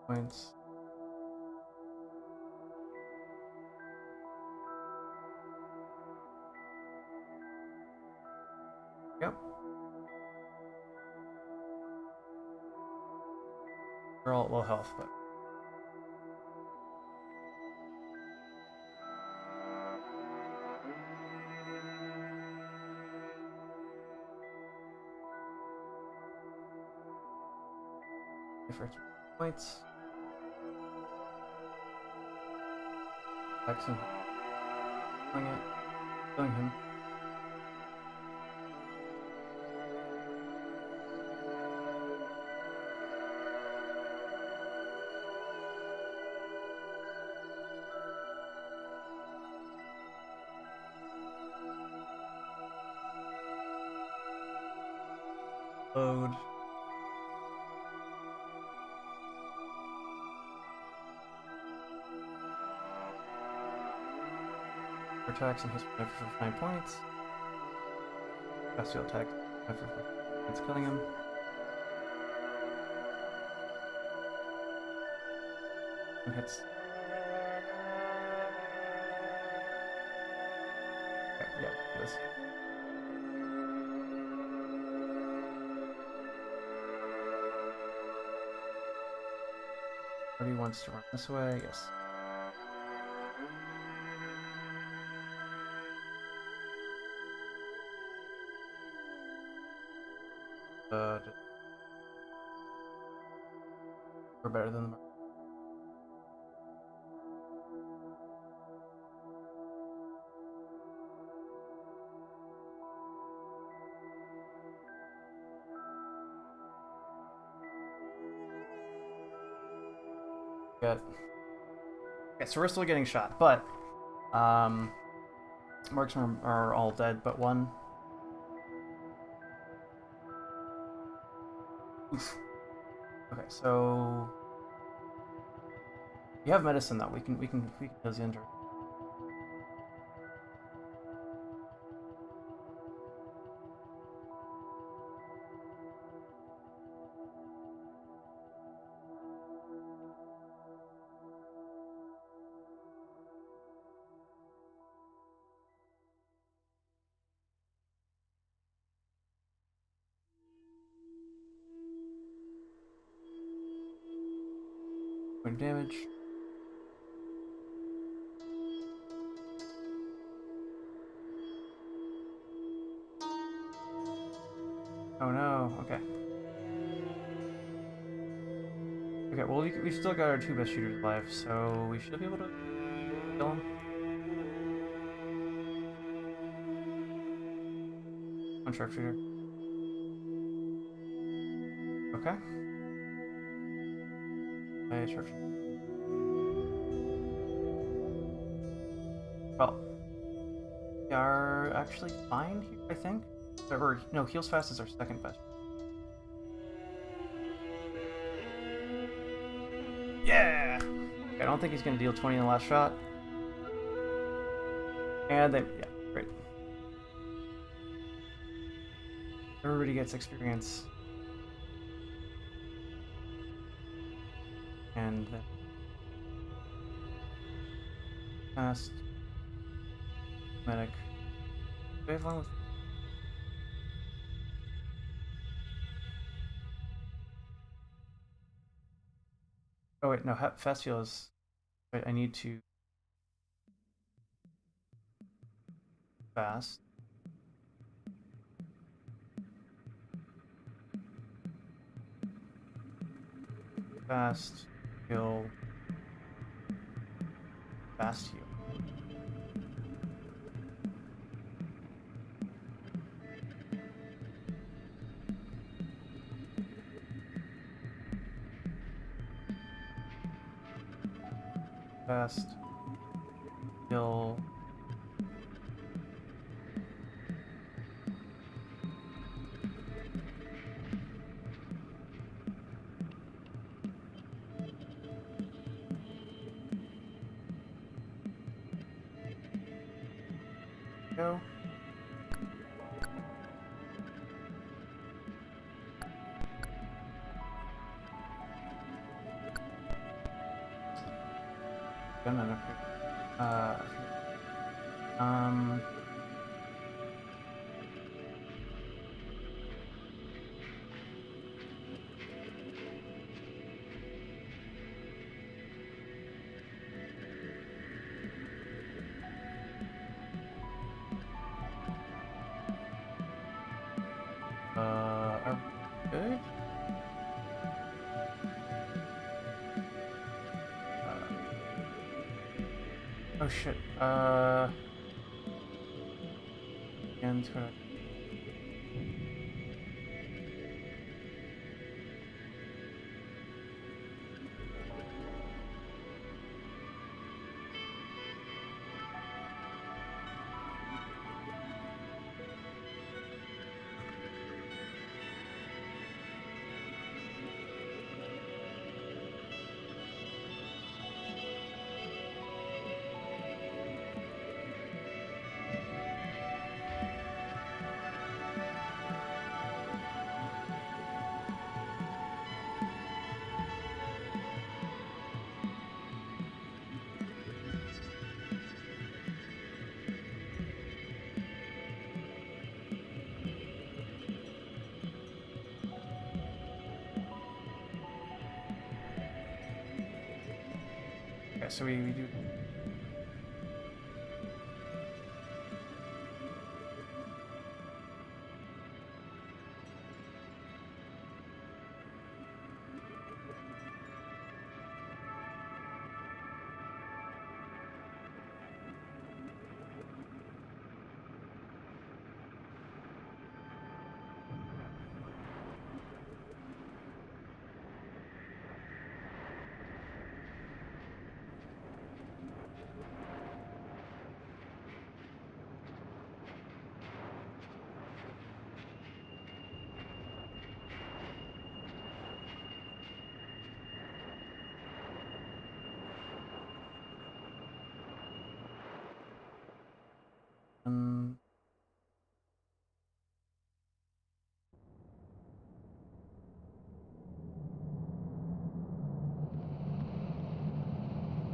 Points. Yep. They're all at low health, but for 3 points. Jackson. Killing it. Killing him. Load. Attacks and hits for 9 points. Bestial attack It's killing him. One hits. Okay, yeah, it is. He wants to run this way, yes. We're better than them. Good. Okay, so we're still getting shot, but marksmen are all dead but one. Oof. Okay, so you have medicine though. We can heal his injury. Point of damage. Oh no, okay. Okay, well, we've still got our 2 best shooters alive, so we should be able to kill him. One sharpshooter. Okay. A sharpshooter. Well, we are actually fine here, I think. Or, no, heals fast is our second best. Yeah! Okay, I don't think he's going to deal 20 in the last shot. And they, yeah, great. Everybody gets experience. And then fast medic. Do we have one with? Oh wait, no. Fast heal is. Wait, I need to fast. Fast heal. Fast heal. Fast heal. Go. Gunman up here. Um. Are we good? Oh shit. And Okay, so we do.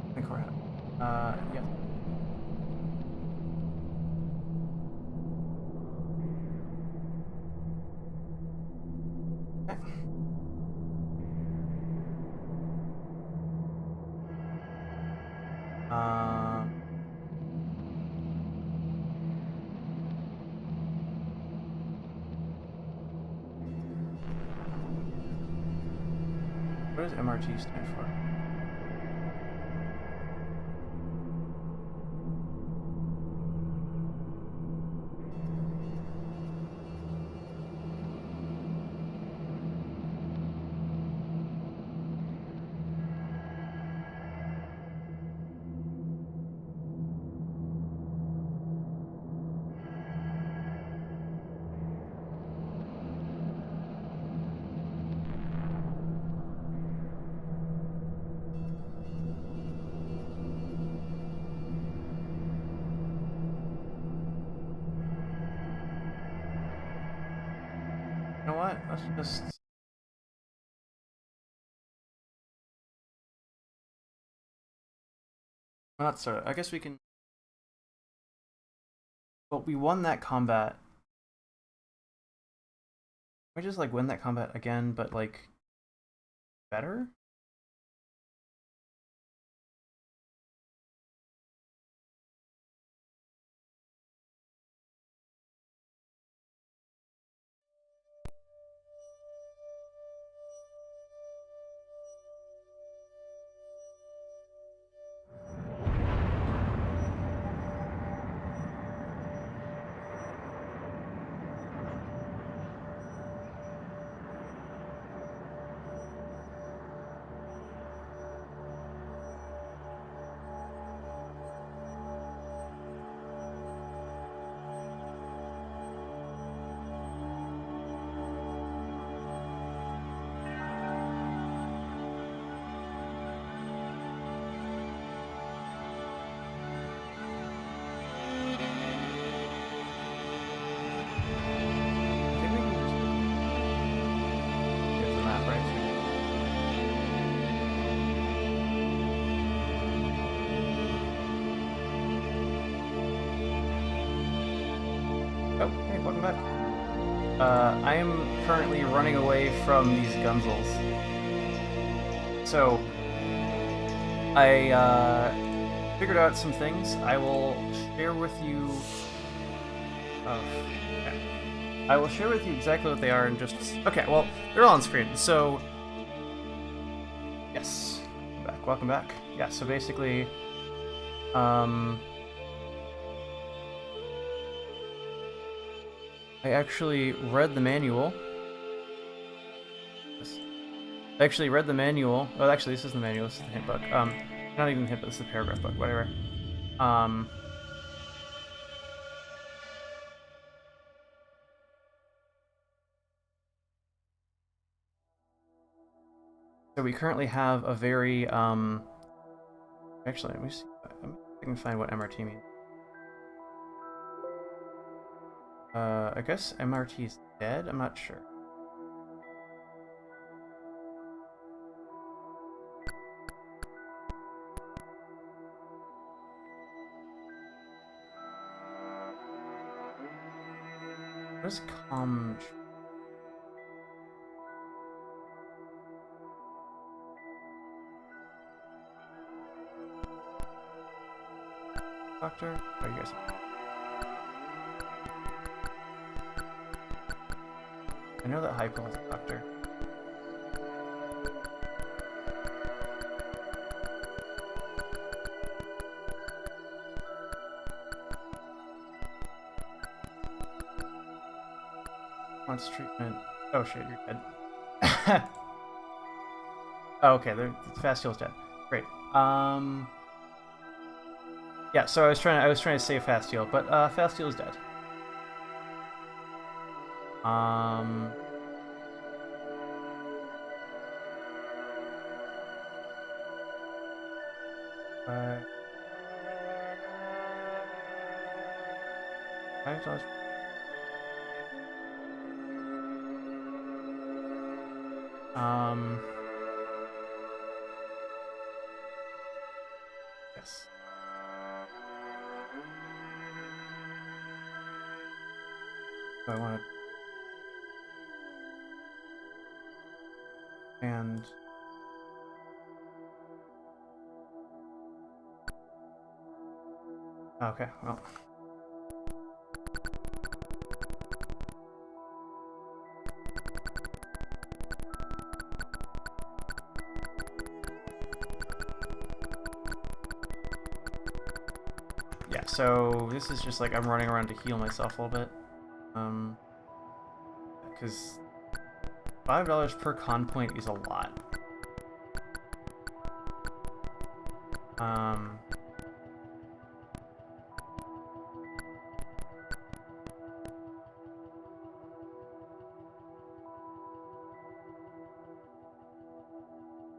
I think we're at. Yeah. Okay. What does MRT stand for? You know what? Let's just. Not so. I guess we can. Well, we won that combat. We just like win that combat again, but like better. Oh, hey, welcome back. I am currently running away from these Gunzels. So, I figured out some things. I will share with you. Okay. I will share with you exactly what they are in just. Okay, well, they're all on screen. So, yes, welcome back. Yeah. So basically, I actually read the manual. I actually read the manual. Oh, actually, this is the manual. This is the hint book. Not even the hint book. This is the paragraph book. Whatever. So we currently have a very Actually, let me see. I can find what MRT means. I guess MRT is dead? I'm not sure. What is com? Doctor? Oh, you guys. I know that Hypo has a doctor. Wants treatment. Oh shit, you're dead. Oh, okay, Fast Heal's dead. Great. Yeah, so I was trying to save Fast Heal, but Fast Heal is dead. $5. Yes. So I want to, and okay, well. Yeah, so this is just like I'm running around to heal myself a little bit. Because $5 per con point is a lot.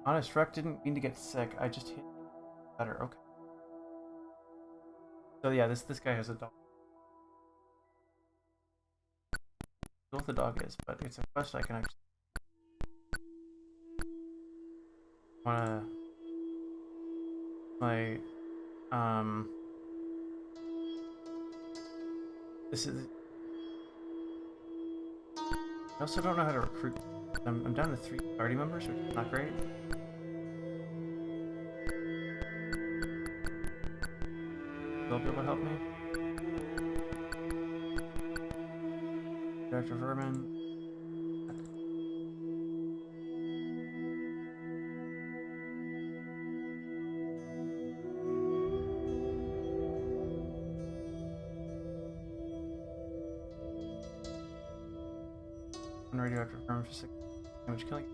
Honest Wreck didn't mean to get sick. I just hit better. Okay. So yeah, this guy has a dog. I don't know what the dog is, but it's a quest I can actually wanna my this is I also don't know how to recruit. I'm down to 3 party members, which is not great. They'll be able to help me. Dr. Vermin. On radioactive vermin for 6 damage killing.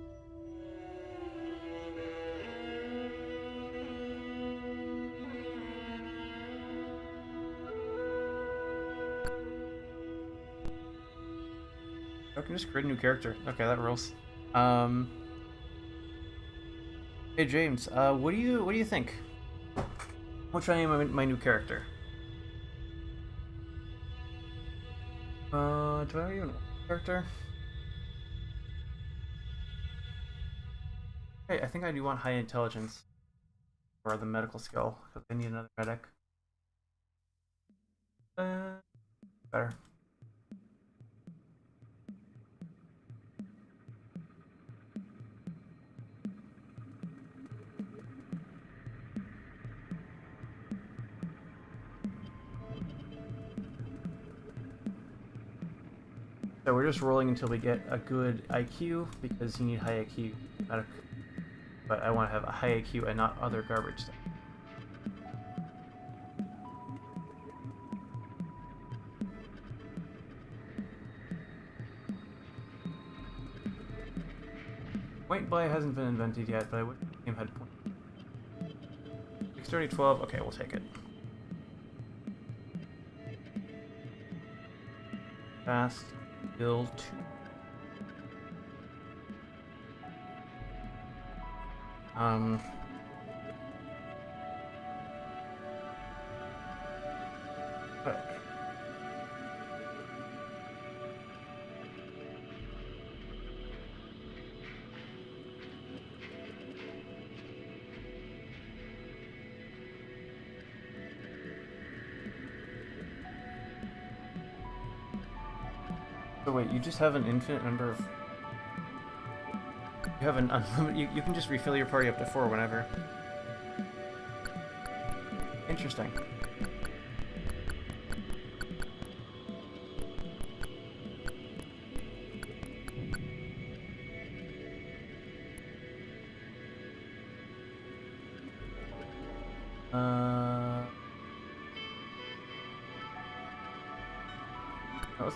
I can just create a new character. Okay, that rules. Hey James, what do you think? What should I name my new character? Do I even want a character? Hey, I think I do want high intelligence for the medical skill because I need another medic. Better. So we're just rolling until we get a good IQ because you need high IQ medic. But I want to have a high IQ and not other garbage stuff. Point play hasn't been invented yet, but I wish the game had point. 630, 12, okay, we'll take it. Fast, build 2. But so wait, you just have an infinite number of... You have an unlimited... You can just refill your party up to 4 whenever. Interesting.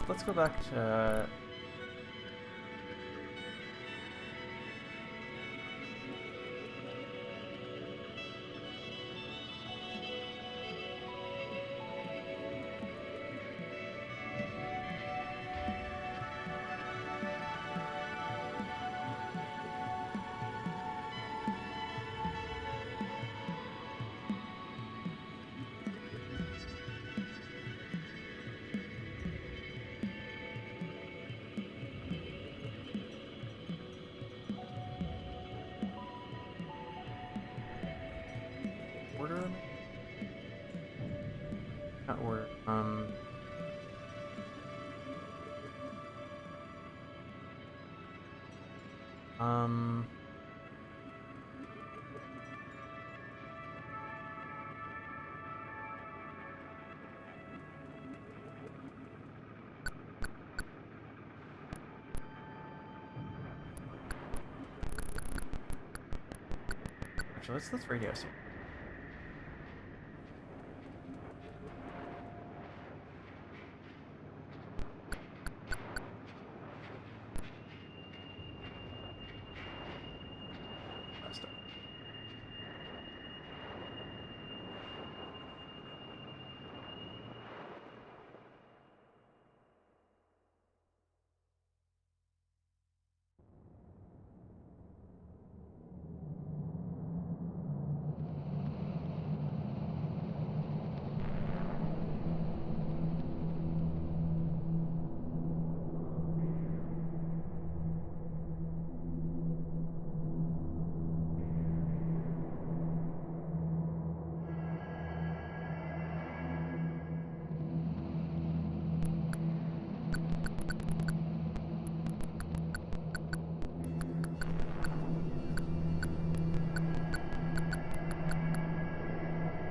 Let's go back to. Order? Not order. Actually, let's radio see.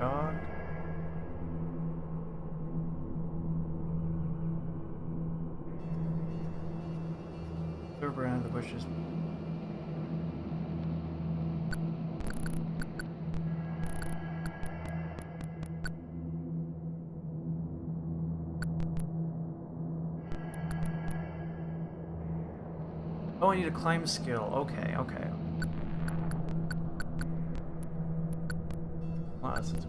Dog. Over in the bushes. Oh, I need a climb skill. Okay, okay. Wow, that's okay.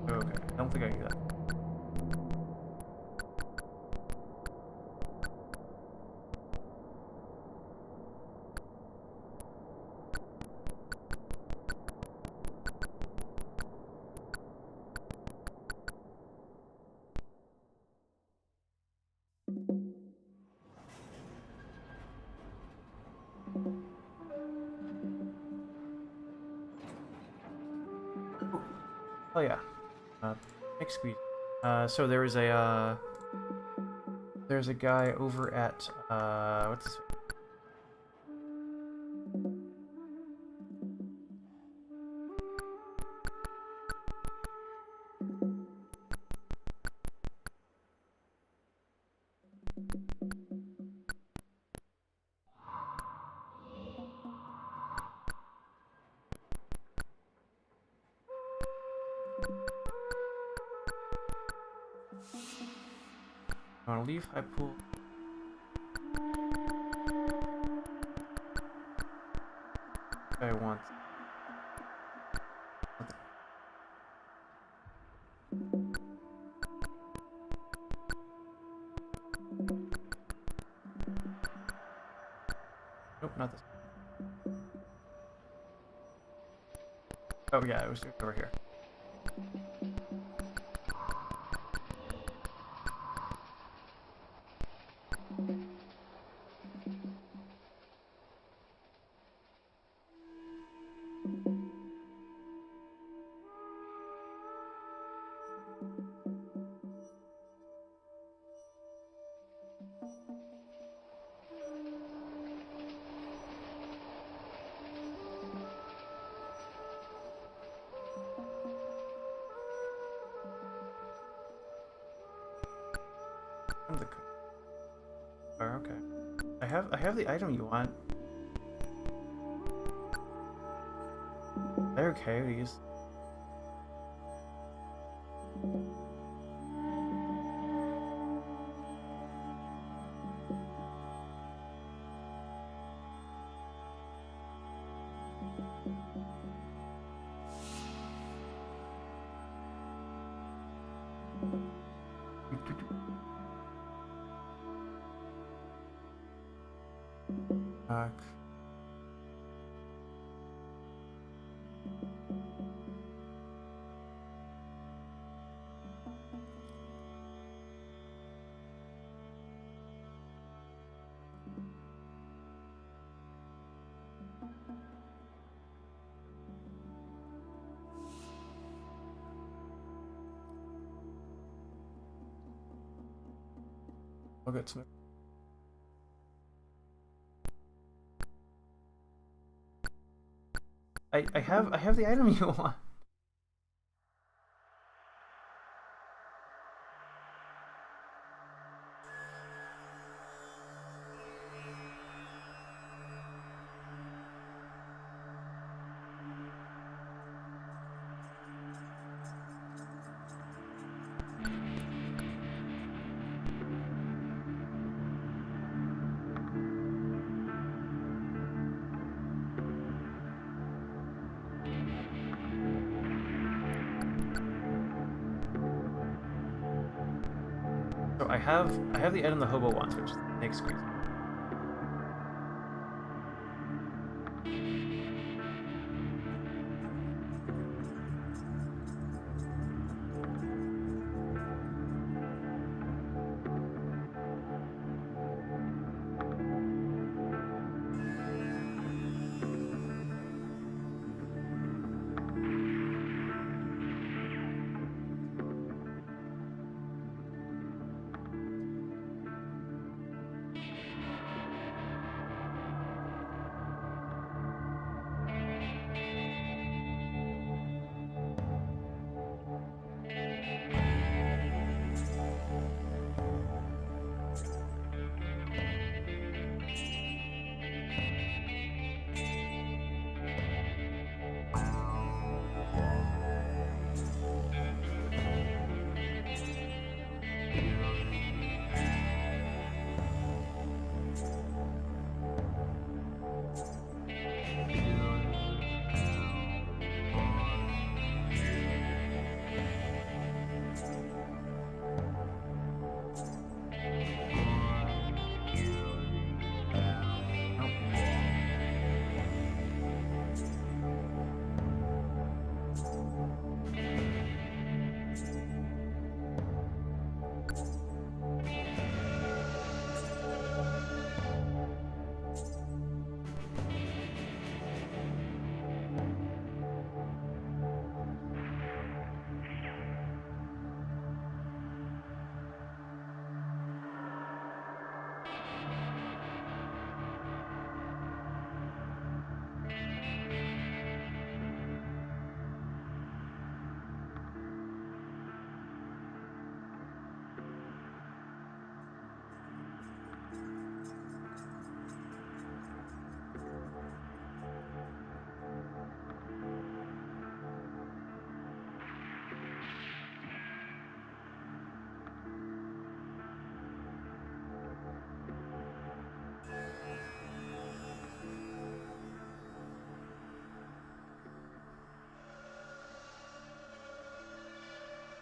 I don't think I can do that. Oh yeah. Next squeeze. So there's a guy over at what's this? I want to leave high pool. I want. Nope, not this. Oh yeah, it was over here. The car, okay. I have the item you want. They're okay to use. Back. I'll get some. I have the item you want. So I have the item the hobo wants, which is the next crazy.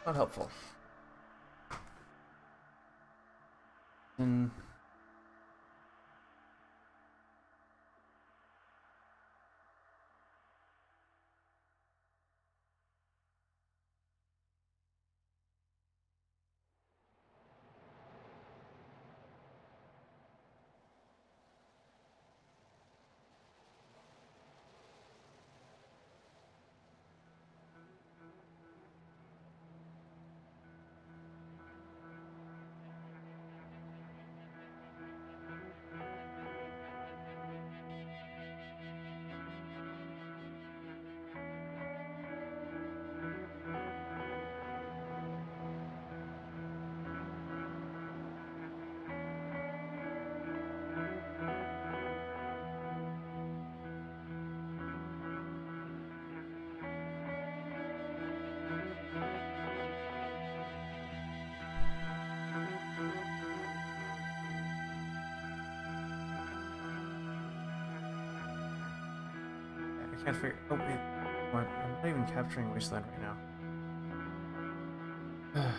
Not helpful. And can't figure. Oh wait, what? I'm not even capturing Wasteland right now. Okay.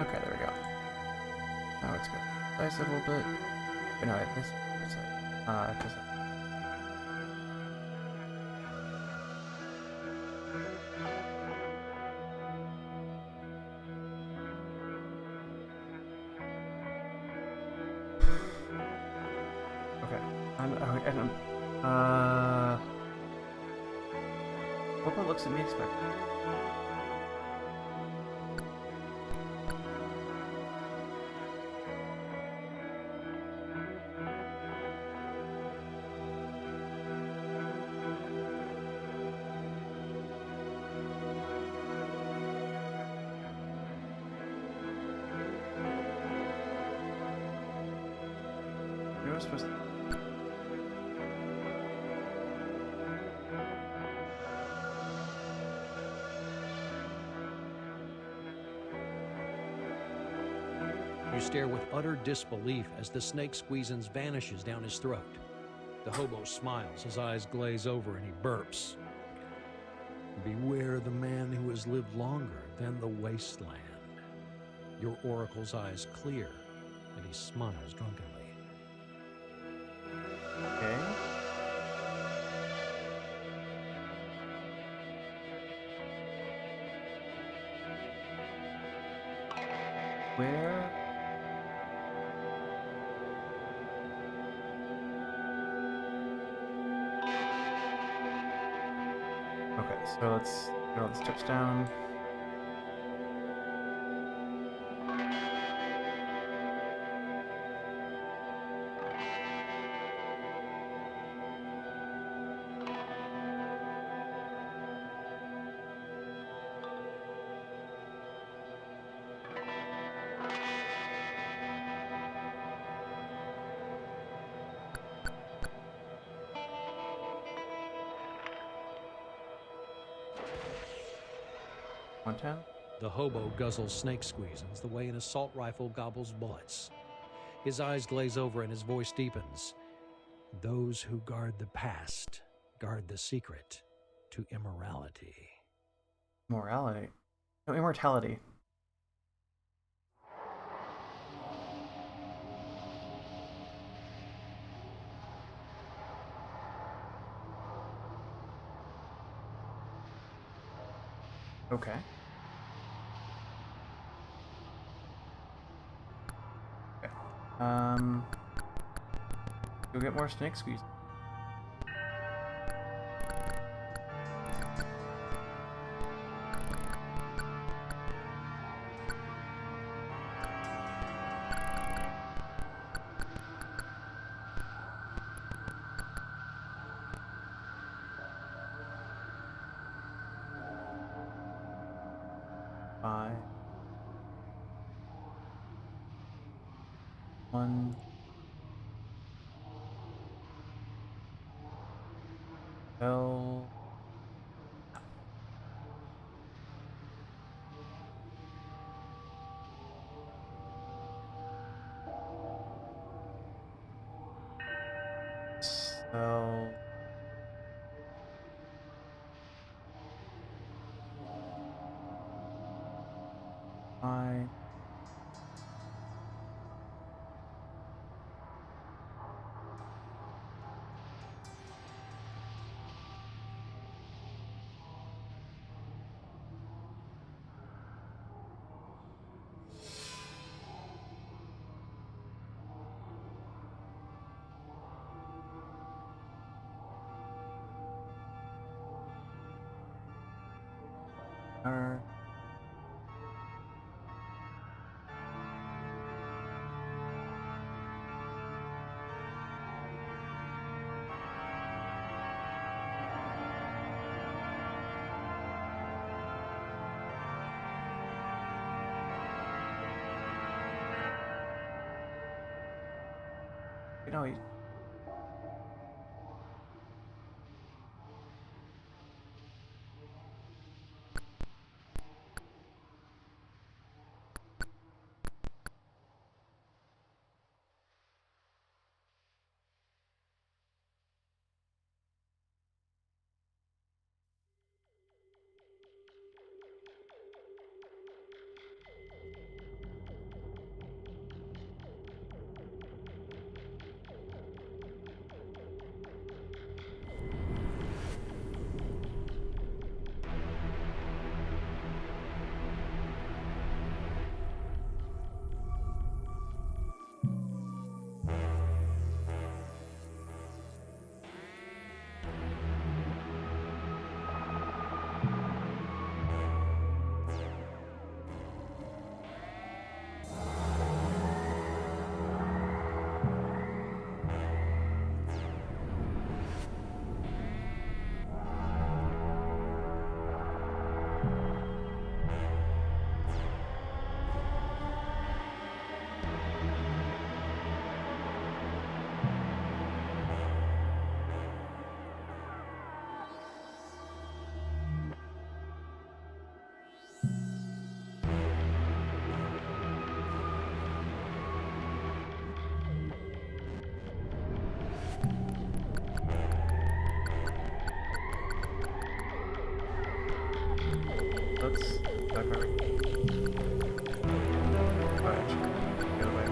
Okay, there we go. Now it's good. Dice a little bit. But no, this. Because. Okay. Hope it looks at me expected. You were supposed to. You stare with utter disbelief as the snake squeezins vanishes down his throat. The hobo smiles, his eyes glaze over, and he burps. Beware the man who has lived longer than the Wasteland. Your oracle's eyes clear, and he smiles drunkenly. Okay. Where? Okay, so let's get all this touchdown. One-ten. The hobo guzzles snake squeezins the way an assault rifle gobbles bullets. His eyes glaze over and his voice deepens. Those who guard the past guard the secret to immorality. Morality. No, immortality. Okay. Okay. Go get more snake squeeze. Five. One. L. So. I. R. You know, perfect. Oh, actually, the other way.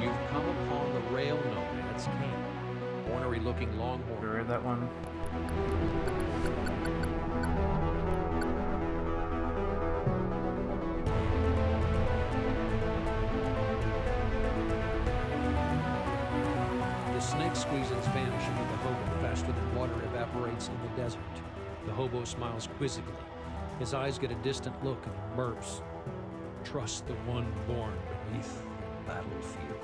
You've come upon the rail nomads camp. Ornery looking longhorn. We read that one. The snake squeezins vanish into the hobo faster than water evaporates in the desert. The hobo smiles quizzically. His eyes get a distant look and he burps. Trust the one born beneath the battlefield.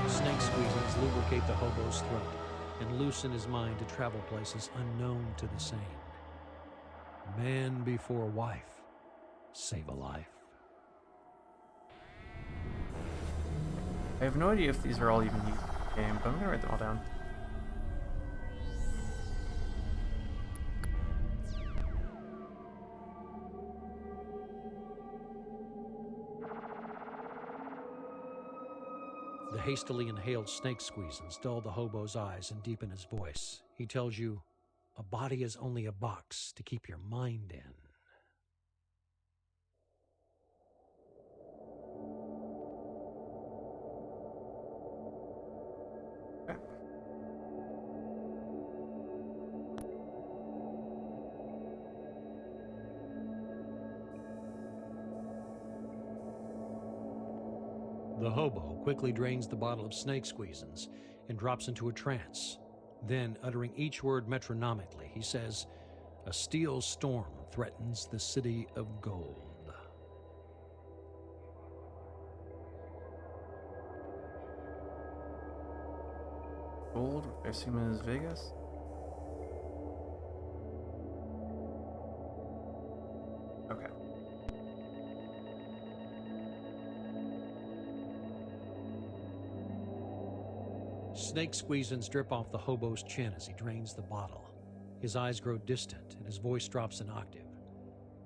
Snake squeezins lubricate the hobo's throat and loosen his mind to travel places unknown to the sane. Man before wife, save a life. I have no idea if these are all even used in the game, but I'm gonna write them all down. The hastily inhaled snake squeezins dull the hobo's eyes and deepen his voice. He tells you, a body is only a box to keep your mind in. Okay. The hobo quickly drains the bottle of snake squeezins and drops into a trance. Then, uttering each word metronomically, he says, a steel storm threatens the city of gold. Gold, I assume is Vegas? Okay. Snake squeezins drip off the hobo's chin as he drains the bottle. His eyes grow distant and his voice drops an octave.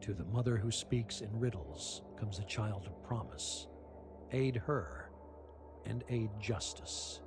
To the mother who speaks in riddles comes a child of promise. Aid her and aid justice.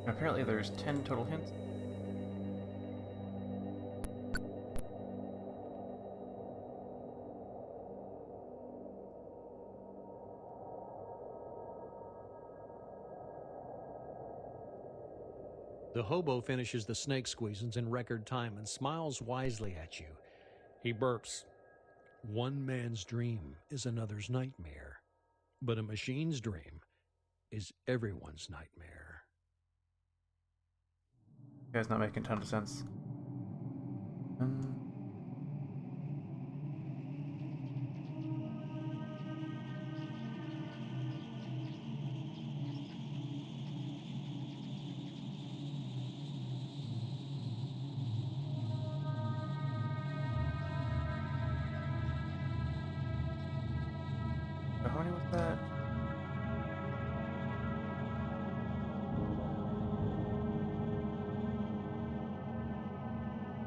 And apparently there's 10 total hints. The hobo finishes the snake squeezins in record time and smiles wisely at you. He burps. One man's dream is another's nightmare, but a machine's dream is everyone's nightmare. You guys not making a ton of sense. So how many was that?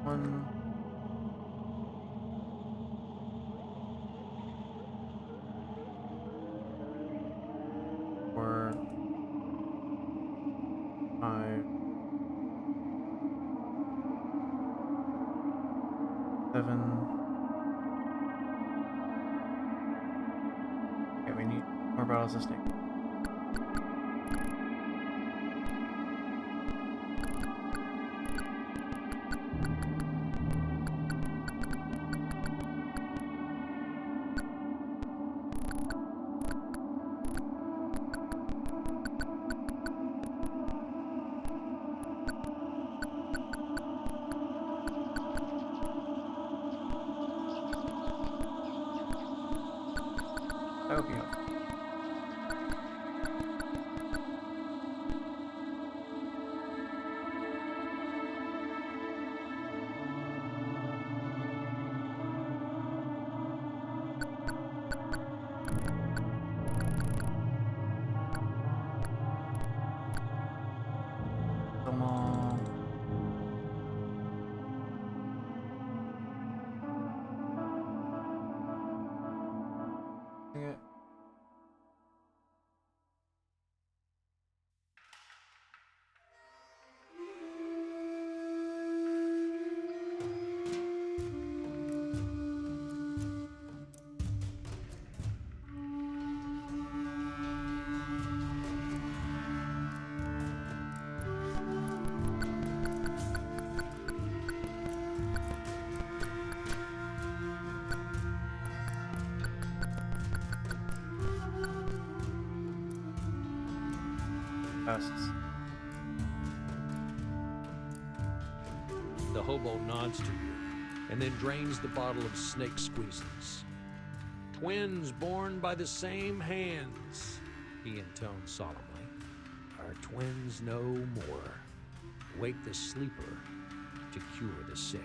One. Four. 5. 7. more bottles of snake. That would be helpful. Come on. Yeah. Pests. The hobo nods to you and then drains the bottle of snake squeezins. Twins born by the same hands, he intones solemnly, are twins no more. Wake the sleeper to cure the sick.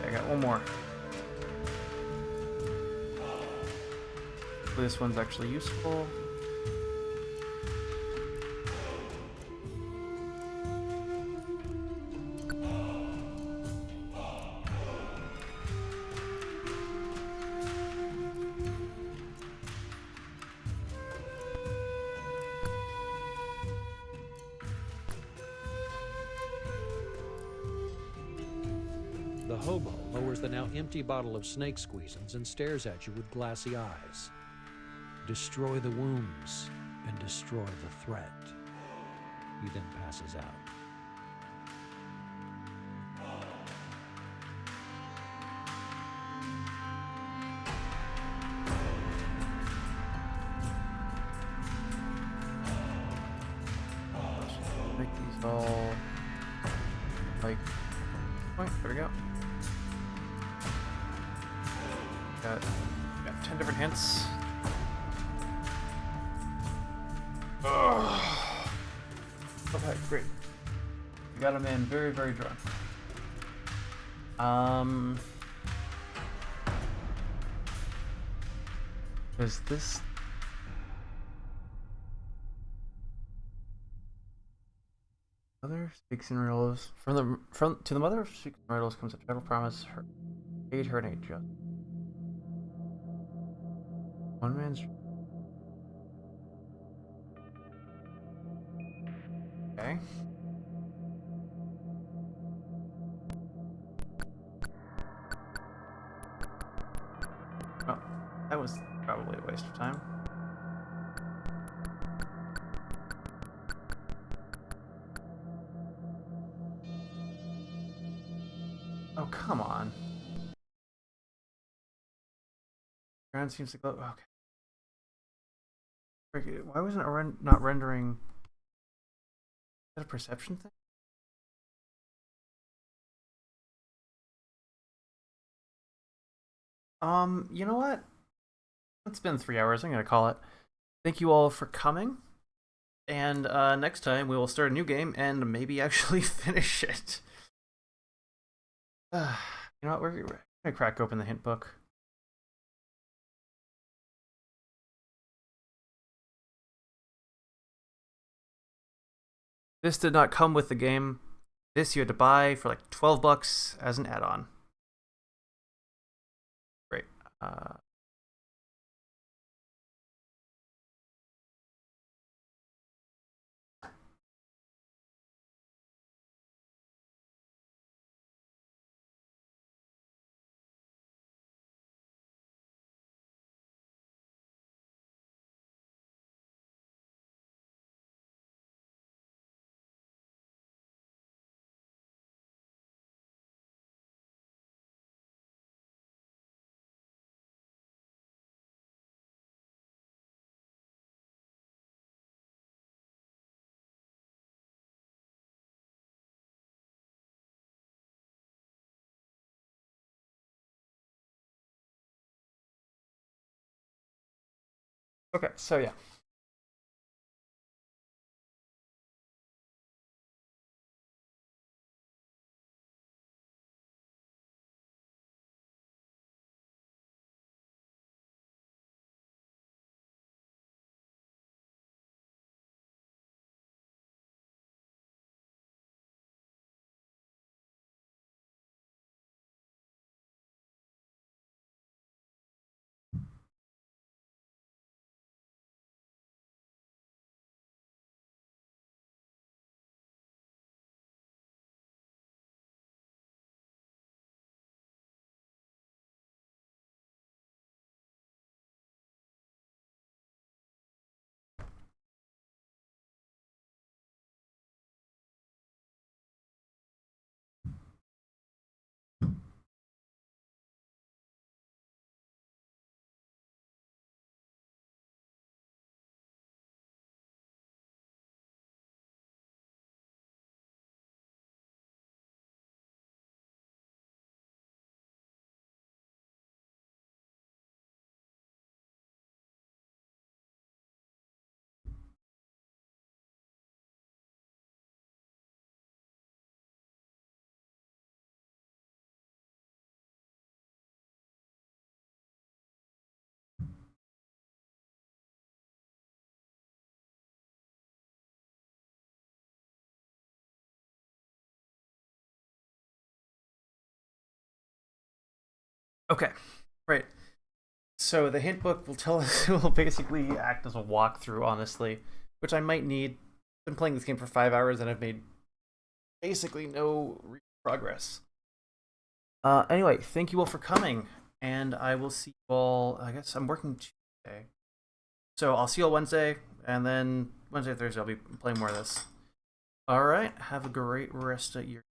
I got one more. This one's actually useful. The hobo lowers the now empty bottle of snake squeezins and stares at you with glassy eyes. Destroy the wounds and destroy the threat. He then passes out. Make these all like point. There we go. Got 10 different hints. Ugh. Okay, great. We got him in very, very drunk. Is this? Mother speaks in riddles. From to the mother of speaks in riddles comes a dreadful promise. Her aid her in a just. One man's. Okay. Oh, that was probably a waste of time. Oh, come on. Ground seems to glow. Okay. Why wasn't it not rendering? Is that a perception thing? You know what? It's been 3 hours. I'm gonna call it. Thank you all for coming. And next time we will start a new game and maybe actually finish it. You know what? We're gonna crack open the hint book. This did not come with the game. This you had to buy for like $12 as an add-on. Great. Okay, so yeah. Okay, right. So the hint book will tell us, will basically act as a walkthrough, honestly, which I might need. I've been playing this game for 5 hours and I've made basically no progress. Anyway, thank you all for coming, and I will see you all. I guess I'm working Tuesday, so I'll see you all Wednesday, and then Wednesday, Thursday, I'll be playing more of this. All right, have a great rest of your